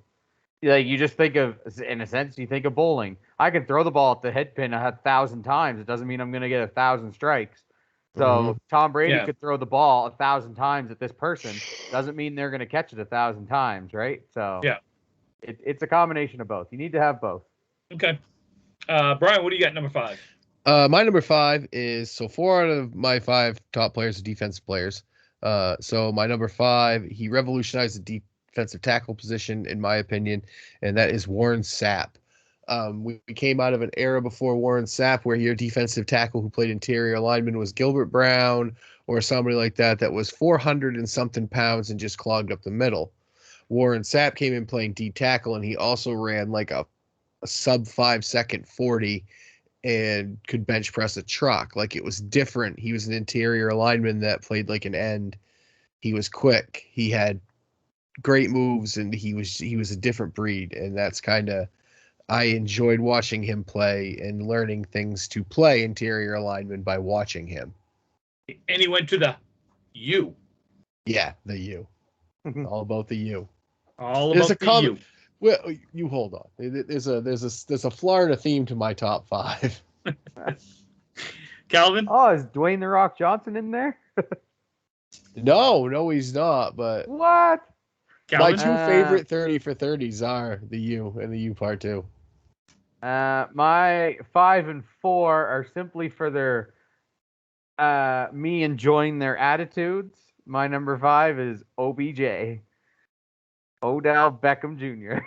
like, you just think of, in a sense, you think of bowling. I can throw the ball at the head pin 1,000 times. It doesn't mean I'm going to get 1,000 strikes. So Tom Brady could throw the ball 1,000 times at this person. Doesn't mean they're going to catch it 1,000 times, right? So it's a combination of both. You need to have both. Okay. Brian, what do you got number 5? My number 5 is, so 4 out of my 5 top players are defensive players. So my number 5, he revolutionized the defensive tackle position, in my opinion, and that is Warren Sapp. We came out of an era before Warren Sapp where your defensive tackle who played interior lineman was Gilbert Brown or somebody like that was 400 and something pounds and just clogged up the middle. Warren Sapp came in playing D tackle, and he also ran like a sub 5 second 40 and could bench press a truck. Like, it was different. He was an interior lineman that played like an end. He was quick. He had great moves, and he was a different breed. And that's kind of, I enjoyed watching him play and learning things to play interior lineman by watching him. And he went to the U. Yeah, the U. All about the U. All about the U. Well, you hold on. There's a Florida theme to my top 5. Calvin? Oh, is Dwayne The Rock Johnson in there? No, he's not. But what? Calvin? My 2 favorite 30 for 30s are the U and the U part 2. My 5 and 4 are simply for their me enjoying their attitudes. My number 5 is OBJ. Odell Beckham Jr.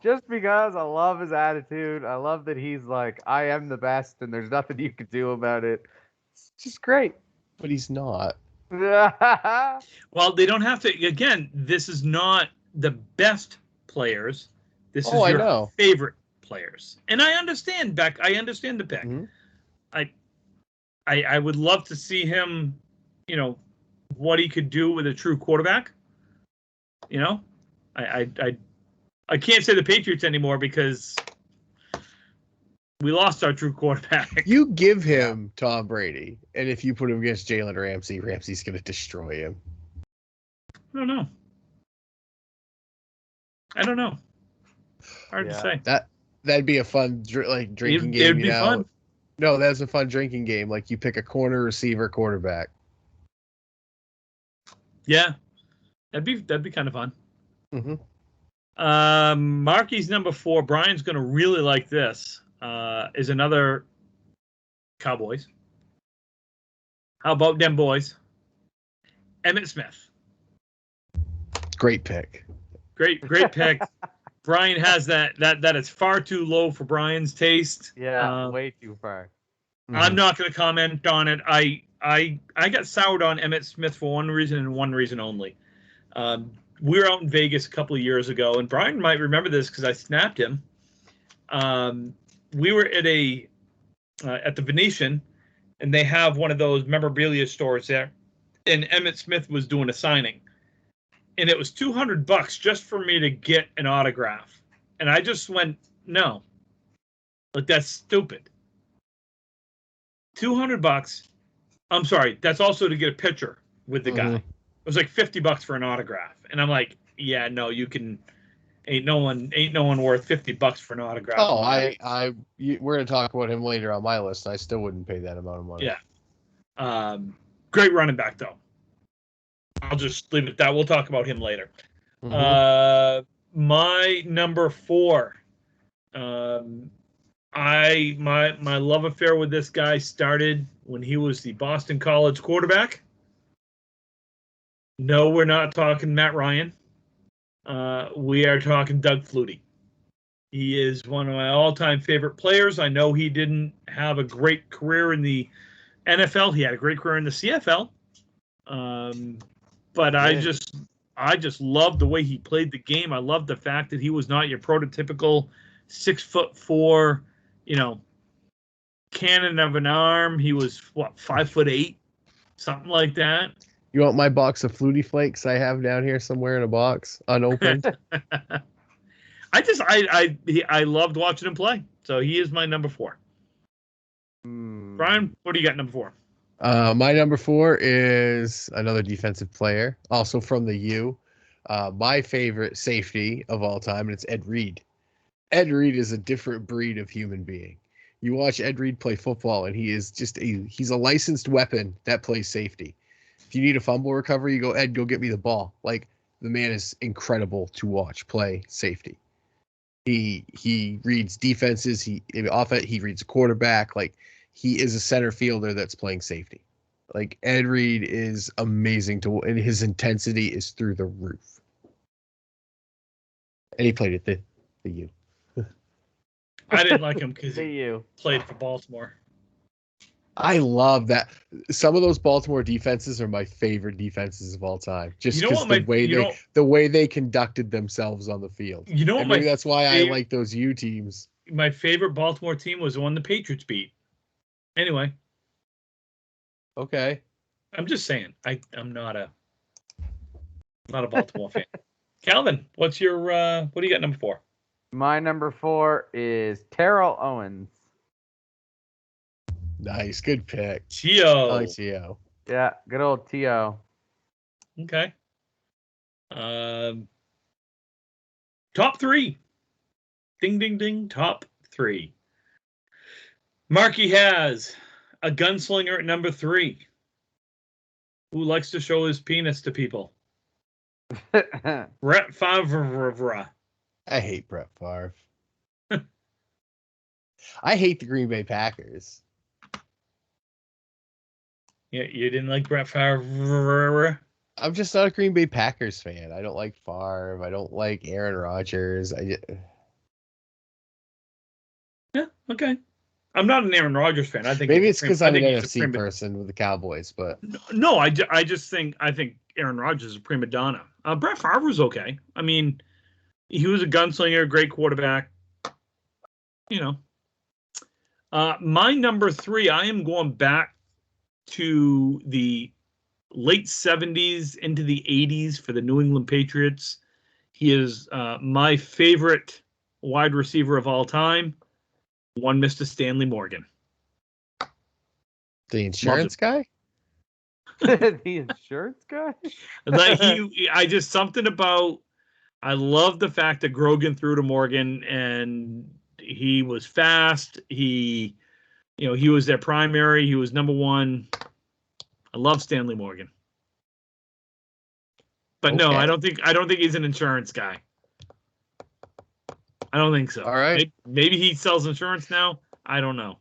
Just because I love his attitude. I love that he's like, I am the best and there's nothing you can do about it. It's just great. But he's not. Well, they don't have to. Again, this is not the best players. This is your favorite players. And I understand, Beck. I understand the pick. Mm-hmm. I would love to see him, what he could do with a true quarterback. I can't say the Patriots anymore because we lost our true quarterback. You give him Tom Brady, and if you put him against Jalen Ramsey, Ramsey's going to destroy him. I don't know. Hard to say. That'd be a fun drinking game. It'd be fun. No, that's a fun drinking game. Like you pick a corner, receiver, quarterback. Yeah, that'd be kind of fun. Mm-hmm. Marky's number 4. Brian's going to really like this. Is another Cowboys. How about them boys? Emmitt Smith. Great pick. Great pick. Brian has that is far too low for Brian's taste. Yeah, way too far. I'm not going to comment on it. I got soured on Emmitt Smith for one reason and one reason only. We were out in Vegas a couple of years ago, and Brian might remember this because I snapped him. We were at the Venetian, and they have one of those memorabilia stores there, and Emmitt Smith was doing a signing, and it was $200 just for me to get an autograph, and I just went, no, like that's stupid. $200. I'm sorry, that's also to get a picture with the guy. It was like $50 for an autograph, and I'm like, yeah, no, you can. Ain't no one worth $50 for an autograph. Oh, we're gonna talk about him later on my list. I still wouldn't pay that amount of money. Yeah. Great running back though. I'll just leave it at that. We'll talk about him later. My number 4. My love affair with this guy started when he was the Boston College quarterback. No, we're not talking Matt Ryan. We are talking Doug Flutie. He is one of my all-time favorite players. I know he didn't have a great career in the NFL. He had a great career in the CFL. But I just loved the way he played the game. I loved the fact that he was not your prototypical 6'4", cannon of an arm. He was 5'8", something like that. You want my box of Flutie Flakes I have down here somewhere in a box, unopened? I loved watching him play. So he is my number 4. Brian, what do you got number 4? My number 4 is another defensive player, also from the U. My favorite safety of all time, and it's Ed Reed. Ed Reed is a different breed of human being. You watch Ed Reed play football, and he is he's a licensed weapon that plays safety. If you need a fumble recovery, you go, Ed, go get me the ball. Like, the man is incredible to watch play safety. He reads defenses. He reads a quarterback. Like, he is a center fielder that's playing safety. Like, Ed Reed is amazing and his intensity is through the roof. And he played at the U. I didn't like him because he U played for Baltimore. I love that. Some of those Baltimore defenses are my favorite defenses of all time. Just because the way they conducted themselves on the field. Maybe that's why I like those U teams. My favorite Baltimore team was the one the Patriots beat. Anyway. Okay. I'm just saying. I'm not a Baltimore fan. Calvin, what do you got number 4? My number 4 is Terrell Owens. Nice, good pick. T.O. I like T.O. Yeah, good old T.O. Okay. Top 3. Ding, ding, ding. Top 3. Marky has a gunslinger at number 3 who likes to show his penis to people. Brett Favre. I hate Brett Favre. I hate the Green Bay Packers. Yeah, you didn't like Brett Favre? I'm just not a Green Bay Packers fan. I don't like Favre. I don't like Aaron Rodgers. Yeah, okay. I'm not an Aaron Rodgers fan. I think maybe it's because I'm an NFC person with the Cowboys, but no, I just think Aaron Rodgers is a prima donna. Brett Favre was okay. I mean, he was a gunslinger, great quarterback. My number 3, I am going back to the late 70s into the 80s for the New England Patriots. He is my favorite wide receiver of all time. One Mr. Stanley Morgan. The insurance guy? The insurance guy? Like I love the fact that Grogan threw to Morgan and he was fast. He He was their primary. He was number one. I love Stanley Morgan. But no, I don't think he's an insurance guy. I don't think so. All right. Maybe he sells insurance now. I don't know.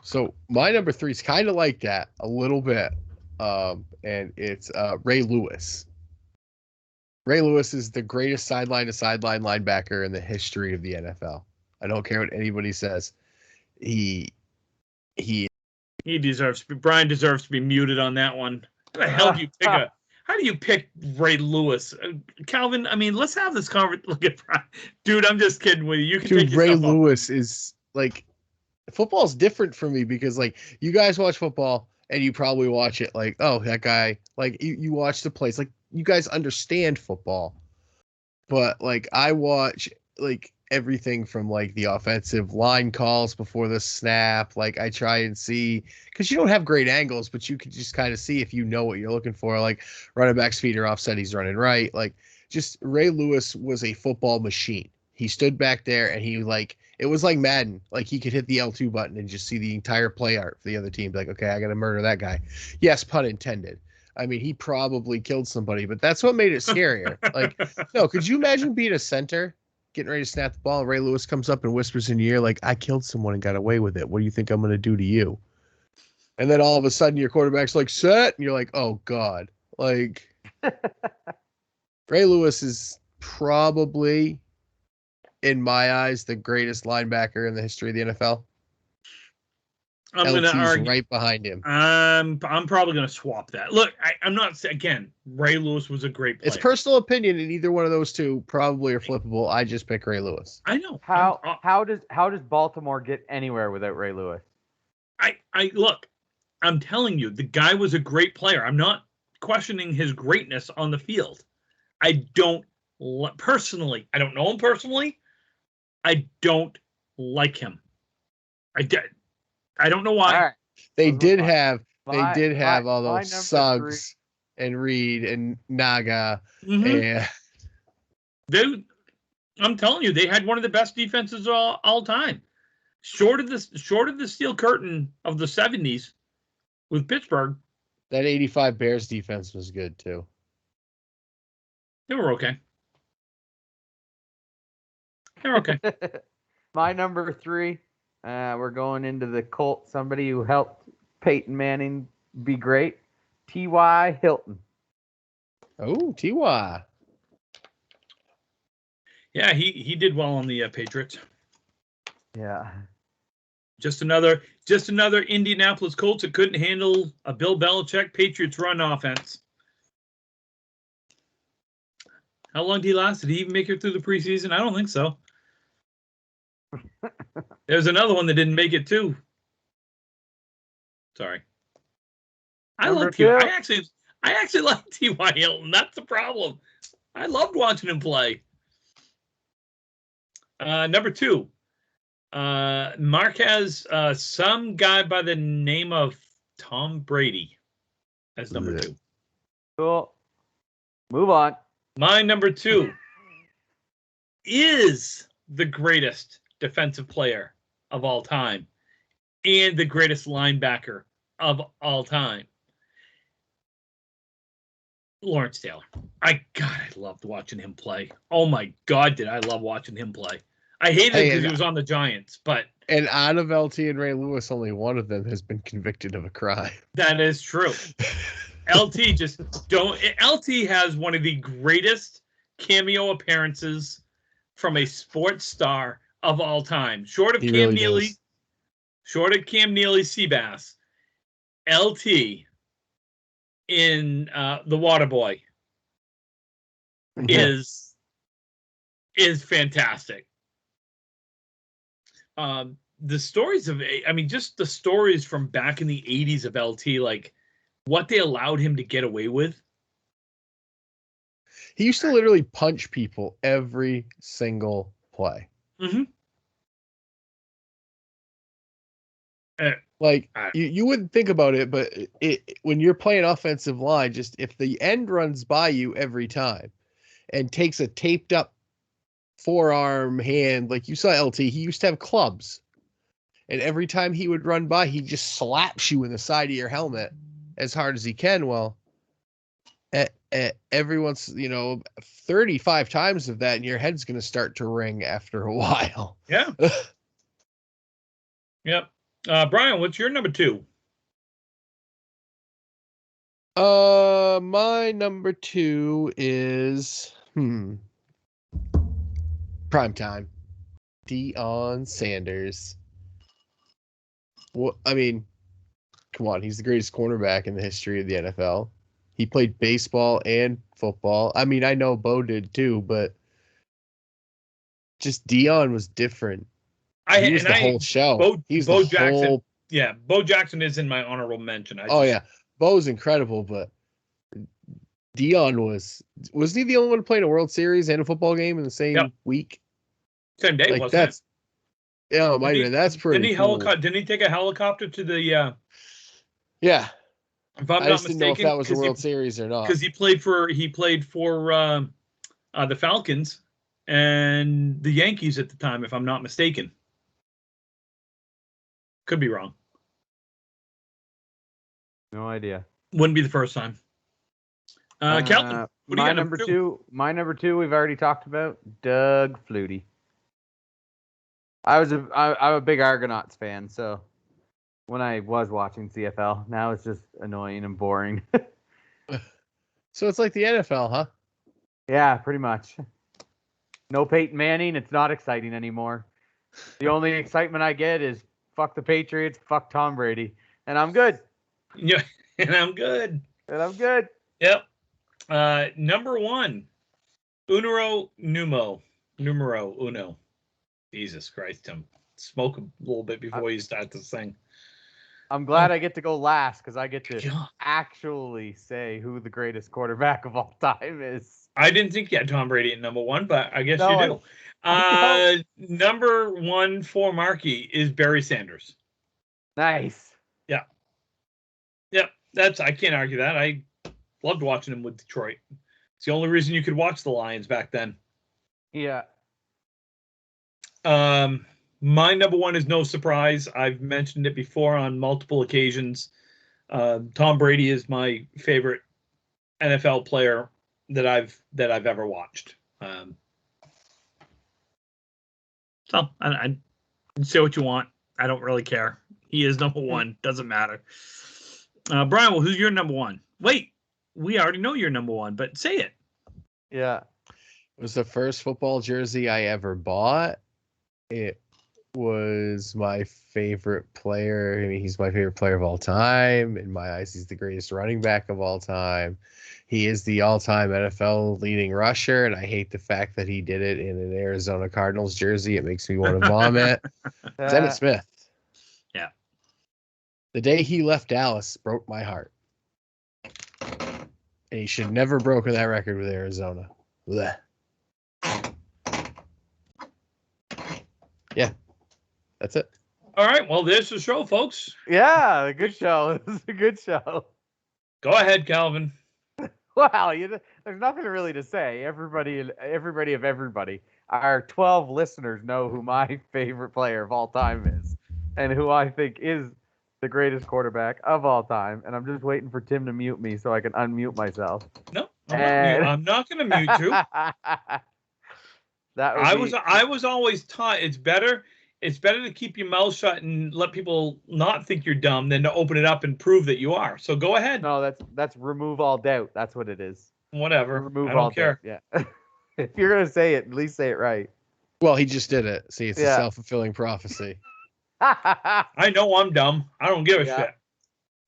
So my number 3 is kind of like that a little bit. And it's Ray Lewis. Ray Lewis is the greatest sideline to sideline linebacker in the history of the NFL. I don't care what anybody says. He deserves. Brian deserves to be muted on that one. How the hell do you pick How do you pick Ray Lewis, Calvin? I mean, let's have this conversation. Look at Brian, dude. I'm just kidding with you. You can take Ray yourself Lewis is like, football's different for me because like you guys watch football and you probably watch it like, oh, that guy. Like you watch the plays, like you guys understand football, but like I watch like everything from like the offensive line calls before the snap. Like I try and see, because you don't have great angles, but you can just kind of see if you know what you're looking for. Like running back's feet are offset, he's running right. Like just Ray Lewis was a football machine. He stood back there and he like, it was like Madden. Like he could hit the L2 button and just see the entire play art for the other team. Like, okay, I got to murder that guy. Yes, pun intended. I mean, he probably killed somebody, but that's what made it scarier. Like, no, could you imagine being a center, getting ready to snap the ball, and Ray Lewis comes up and whispers in your ear, like, I killed someone and got away with it. What do you think I'm going to do to you? And then all of a sudden your quarterback's like, set, and you're like, oh, God. Like, Ray Lewis is probably, in my eyes, the greatest linebacker in the history of the NFL. I'm going to argue right behind him. I'm probably going to swap that. Look, I'm not, again, Ray Lewis was a great player. It's personal opinion, and either one of those two probably are flippable. I just pick Ray Lewis. I know. How does Baltimore get anywhere without Ray Lewis? Look, I'm telling you, the guy was a great player. I'm not questioning his greatness on the field. I don't personally. I don't know him personally. I don't like him. I don't know why. All right. They did have all those Suggs and Reed and Naga. Mm-hmm. And I'm telling you, they had one of the best defenses all time. Short of the steel curtain of the 70s with Pittsburgh. That 85 Bears defense was good too. They were okay. They're okay. My number 3. We're going into the Colts. Somebody who helped Peyton Manning be great. T.Y. Hilton. Oh, T.Y. Yeah, he did well on the Patriots. Yeah. Just another Indianapolis Colts that couldn't handle a Bill Belichick Patriots run offense. How long did he last? Did he even make it through the preseason? I don't think so. There's another one that didn't make it too. Sorry. I like T.Y. I actually like T.Y. Hilton. That's the problem. I loved watching him play. Number 2. Mark has some guy by the name of Tom Brady as number 2. Cool. Move on. My number 2 is the greatest defensive player of all time and the greatest linebacker of all time. Lawrence Taylor. I loved watching him play. Oh my God, did I love watching him play. I hated it because he was on the Giants, but... And out of LT and Ray Lewis, only one of them has been convicted of a crime. That is true. LT has one of the greatest cameo appearances from a sports star of all time. Short of Cam Neely, Seabass, LT in The Waterboy is fantastic. The stories just the stories from back in the 80s of LT, like what they allowed him to get away with. He used to literally punch people every single play. Mm-hmm. You wouldn't think about it, but when you're playing offensive line, just if the end runs by you every time and takes a taped up forearm hand, like you saw LT, he used to have clubs. And every time he would run by, he just slaps you in the side of your helmet as hard as he can. Well, every once, 35 times of that, and your head's going to start to ring after a while. Yeah. Yep. Brian, what's your number 2? My number 2 is primetime. Deion Sanders. Well, I mean, come on, he's the greatest cornerback in the history of the NFL. He played baseball and football. I mean, I know Bo did too, but just Deion was different. He was the whole show. Bo Jackson. Yeah, Bo Jackson is in my honorable mention. Yeah, Bo's incredible, but Deion wasn't he the only one to play in a World Series and a football game in the same week? Same day, like wasn't that's, it? Yeah, it might have been. That's pretty cool. Didn't he take a helicopter to the Yeah. If I'm I not just didn't know if that was a World Series or not. Because he played for the Falcons and the Yankees at the time, if I'm not mistaken. Could be wrong. No idea. Wouldn't be the first time. Kelton, what do you got? Number two. My number 2 we've already talked about. Doug Flutie. I'm a big Argonauts fan, so when I was watching CFL, now it's just annoying and boring. So it's like the NFL, huh? Yeah, pretty much. No Peyton Manning, it's not exciting anymore. The only excitement I get is fuck the Patriots, fuck Tom Brady, and I'm good. Yeah, and I'm good. Yep. Number 1, numero uno. Jesus Christ, Tim. Smoke a little bit before you start to sing. I'm glad I get to go last because I get to actually say who the greatest quarterback of all time is. I didn't think you had Tom Brady at number 1, but I guess you do. Number 1 for Markey is Barry Sanders. Nice. Yeah. I can't argue that. I loved watching him with Detroit. It's the only reason you could watch the Lions back then. Yeah. My number 1 is no surprise. I've mentioned it before on multiple occasions. Tom Brady is my favorite NFL player that I've ever watched. So I say what you want. I don't really care. He is number 1. Doesn't matter. Brian, well, who's your number 1? Wait, we already know your number 1, but say it. Yeah. It was the first football jersey I ever bought. It was my favorite player. I mean, he's my favorite player of all time. In my eyes, he's the greatest running back of all time. He is the all-time NFL leading rusher, and I hate the fact that he did it in an Arizona Cardinals jersey. It makes me want to vomit. Dennis Smith. Yeah. The day he left Dallas broke my heart. And he should never have broken that record with Arizona. Blech. Yeah. That's it. All right. Well, there's the show, folks. Yeah, a good show. This is a good show. Go ahead, Calvin. Wow, there's nothing really to say. Everybody. Our 12 listeners know who my favorite player of all time is, and who I think is the greatest quarterback of all time. And I'm just waiting for Tim to mute me so I can unmute myself. No, I'm not going to mute you. I was always taught it's better to keep your mouth shut and let people not think you're dumb than to open it up and prove that you are. So go ahead. No, that's remove all doubt. That's what it is. Whatever. Remove I don't care. Doubt. Yeah. If you're gonna say it, at least say it right. Well, he just did it. See, it's a self-fulfilling prophecy. I know I'm dumb. I don't give a shit.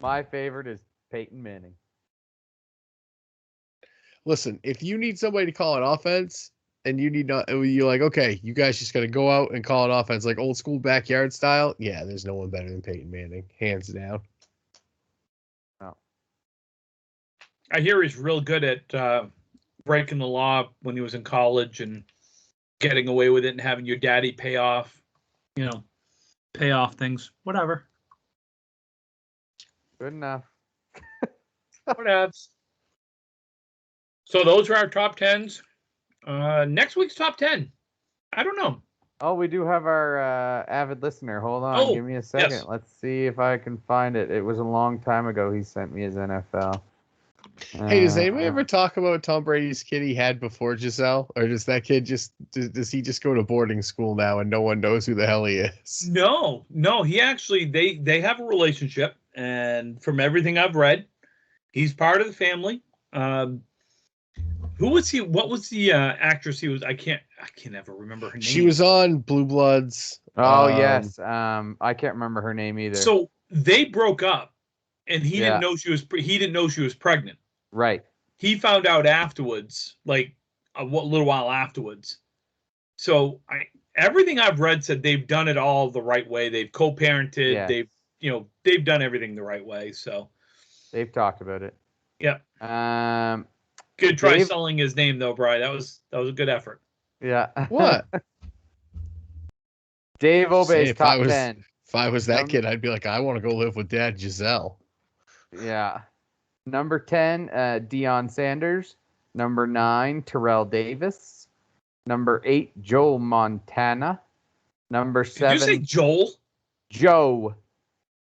My favorite is Peyton Manning. Listen, if you need somebody to call an offense, and you're like, okay, you guys just got to go out and call an offense like old school backyard style. Yeah, there's no one better than Peyton Manning, hands down. Oh. I hear he's real good at breaking the law when he was in college and getting away with it and having your daddy pay off things. Whatever. Good enough. Whatever. So those are our top 10s. Next week's top 10. I don't know. Oh, we do have our avid listener. Hold on, Oh, give me a second. yes. Let's see if I can find it. It was a long time ago. He sent me his NFL. Hey, does anybody ever talk about Tom Brady's kid he had before Giselle, or does that kid does he just go to boarding school now and no one knows who the hell he is? No. He actually they have a relationship, and from everything I've read, he's part of the family. Who was he? What was the actress he was? I can't ever remember her name. She was on Blue Bloods. Oh yes. I can't remember her name either. So they broke up, and he Yeah. didn't know she was. He didn't know she was pregnant. Right. He found out afterwards, like a little while afterwards. So everything I've read said they've done it all the right way. They've co-parented. Yes. They've done everything the right way. So They've talked about it. yeah. Um. Good try Dave- selling his name though, Brian. That was a good effort. Yeah. What? Dave Say, Obey's if I top was- 10. If I was that Um, kid, I'd be like, I want to go live with Dad Giselle. Yeah. Number 10, Deion Sanders. Number 9, Terrell Davis. Number 8, Joe Montana. Number Did 7, you say Joel? Joe.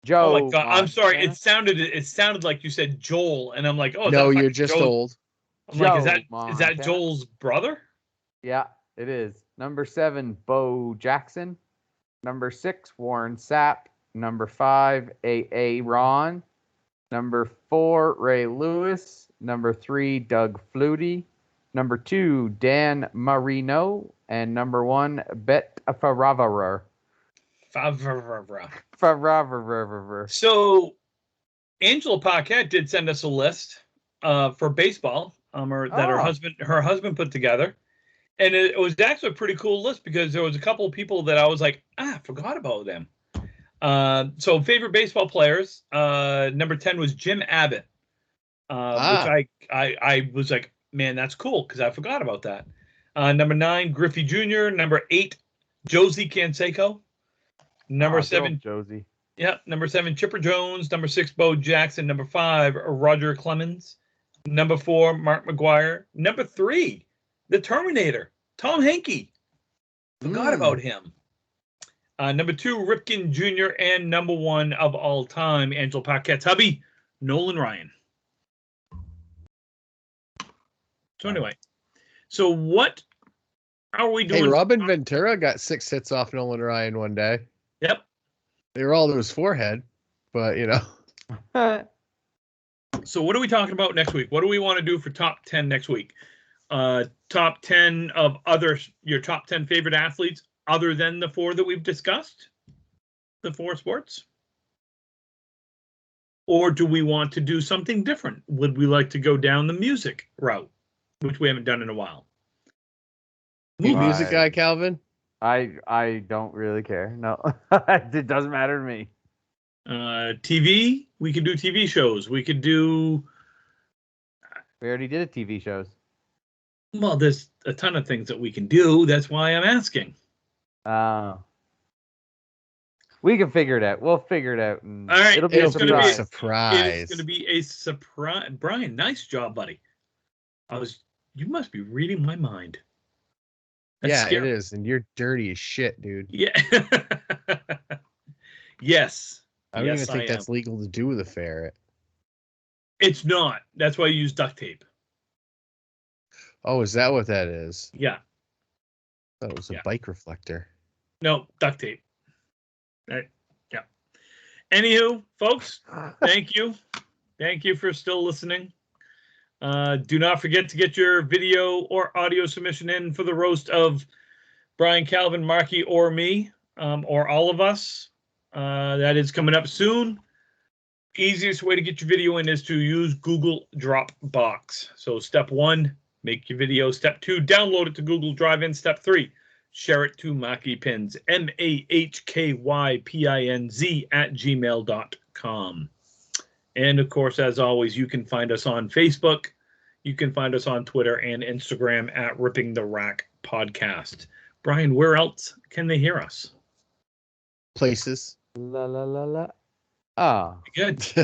Oh my god! I'm sorry. Montana. It sounded like you said Joel, and I'm like, oh, is No, that you're fucking just Joel? old. I'm like, is Joe that Montana. Joel's brother? Yeah, it is. Number 7, Bo Jackson. Number 6, Warren Sapp. Number 5, A.A. Ron. Number 4, Ray Lewis. Number 3, Doug Flutie. Number 2, Dan Marino. And number 1, Bet Faraverer. Faraverer. So, Angela Paquette did send us a list for baseball, that her husband put together, and it was actually a pretty cool list because there was a couple of people that I was like, I forgot about them. So favorite baseball players, number 10 was Jim Abbott, which I was like, man, that's cool because I forgot about that. Number 9, Griffey Jr. Number 8, Josie Canseco. Number 7, Josie. yeah. Number 7, Chipper Jones. Number 6, Bo Jackson. Number 5, Roger Clemens. Number 4, Mark McGuire. Number 3, the Terminator, Tom Henke. Forgot about him. Number 2, Ripken Jr. And number 1 of all time, Angela Paquette's hubby, Nolan Ryan. So anyway, so what are we doing? Hey, Robin Ventura got 6 hits off Nolan Ryan one day. Yep. They were all to his forehead, but So what are we talking about next week? What do we want to do for top 10 next week? Top 10 of your top 10 favorite athletes other than the 4 that we've discussed? The 4 sports? Or do we want to do something different? Would we like to go down the music route, which we haven't done in a while? Hey, music guy, Calvin? I don't really care. No, it doesn't matter to me. TV, we could do TV shows. We could do. We already did TV shows. Well, there's a ton of things that we can do. That's why I'm asking. We can figure it out. We'll figure it out. And all right, it'll be a surprise. It's going to be a surprise. Brian, nice job, buddy. You must be reading my mind. That's scary. It is, and you're dirty as shit, dude. Yeah. Yes. I don't even think that's legal to do with a ferret. It's not. That's why you use duct tape. Oh, is that what that is? Yeah. That was a bike reflector. No, duct tape. Right. Yeah. Anywho, folks, thank you. Thank you for still listening. Do not forget to get your video or audio submission in for the roast of Brian, Calvin, Marky, or me, or all of us. That is coming up soon. Easiest way to get your video in is to use Google Dropbox. So step 1, make your video. Step 2, download it to Google Drive-In. Step 3, share it to Mahky Pins, MAHKYPINZ @gmail.com. And of course, as always, you can find us on Facebook. You can find us on Twitter and Instagram at Ripping the Rack Podcast. Brian, where else can they hear us? Places. La la la la. Oh. Good. So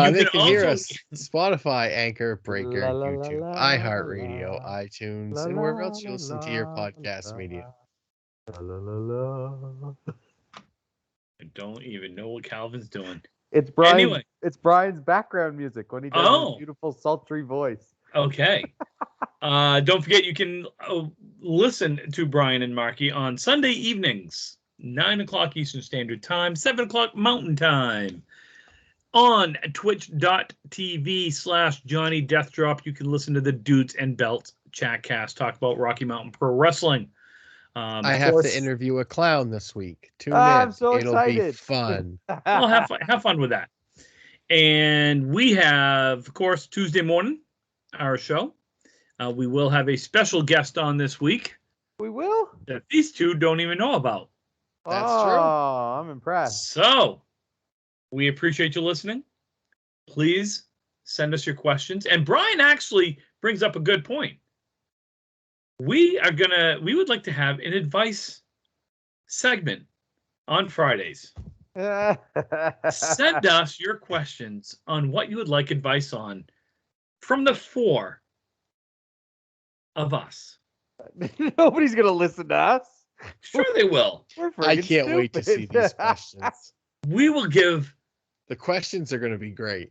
you they can hear also us Spotify, Anchor, Breaker, La, la, YouTube, la, iHeartRadio, la, iTunes, la, and wherever la, else you listen to your podcast media. La, la, la, la. I don't even know what Calvin's doing. It's Brian. Anyway. It's Brian's background music when he does his beautiful sultry voice. Okay. Don't forget you can listen to Brian and Marky on Sunday evenings, 9 o'clock Eastern Standard Time, 7 o'clock Mountain Time. On twitch.tv/Johnny Deathdrop, you can listen to the Dudes and Belts Chatcast talk about Rocky Mountain Pro Wrestling. I have to interview a clown this week. Tune in. I'm so It'll excited. be fun. Well, have fun with that. And we have, of course, Tuesday morning, our show. We will have a special guest on this week. We will? That these two don't even know about. That's true. Oh, I'm impressed. So, we appreciate you listening. Please send us your questions. And Brian actually brings up a good point. We would like to have an advice segment on Fridays. Send us your questions on what you would like advice on from the four of us. Nobody's going to listen to us. Sure they will. I can't wait to see these questions. We will give... The questions are going to be great.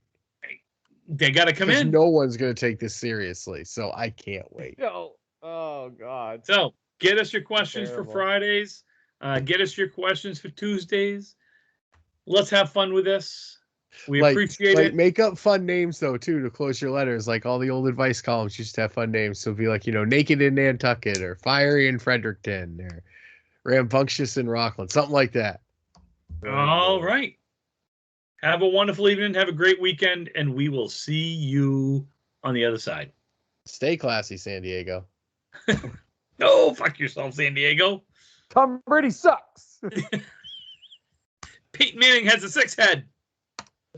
They got to come in. No one's going to take this seriously, so I can't wait. No. Oh, God. So, get us your questions for Terrible. Fridays. Get us your questions for Tuesdays. Let's have fun with this. We appreciate it. Make up fun names, though, too, to close your letters. Like all the old advice columns used to have fun names. So it'll be like, Naked in Nantucket or Fiery in Fredericton or Rambunctious in Rockland. Something like that. All right. Have a wonderful evening. Have a great weekend. And we will see you on the other side. Stay classy, San Diego. No, fuck yourself, San Diego. Tom Brady sucks. Peyton Manning has a 6 head.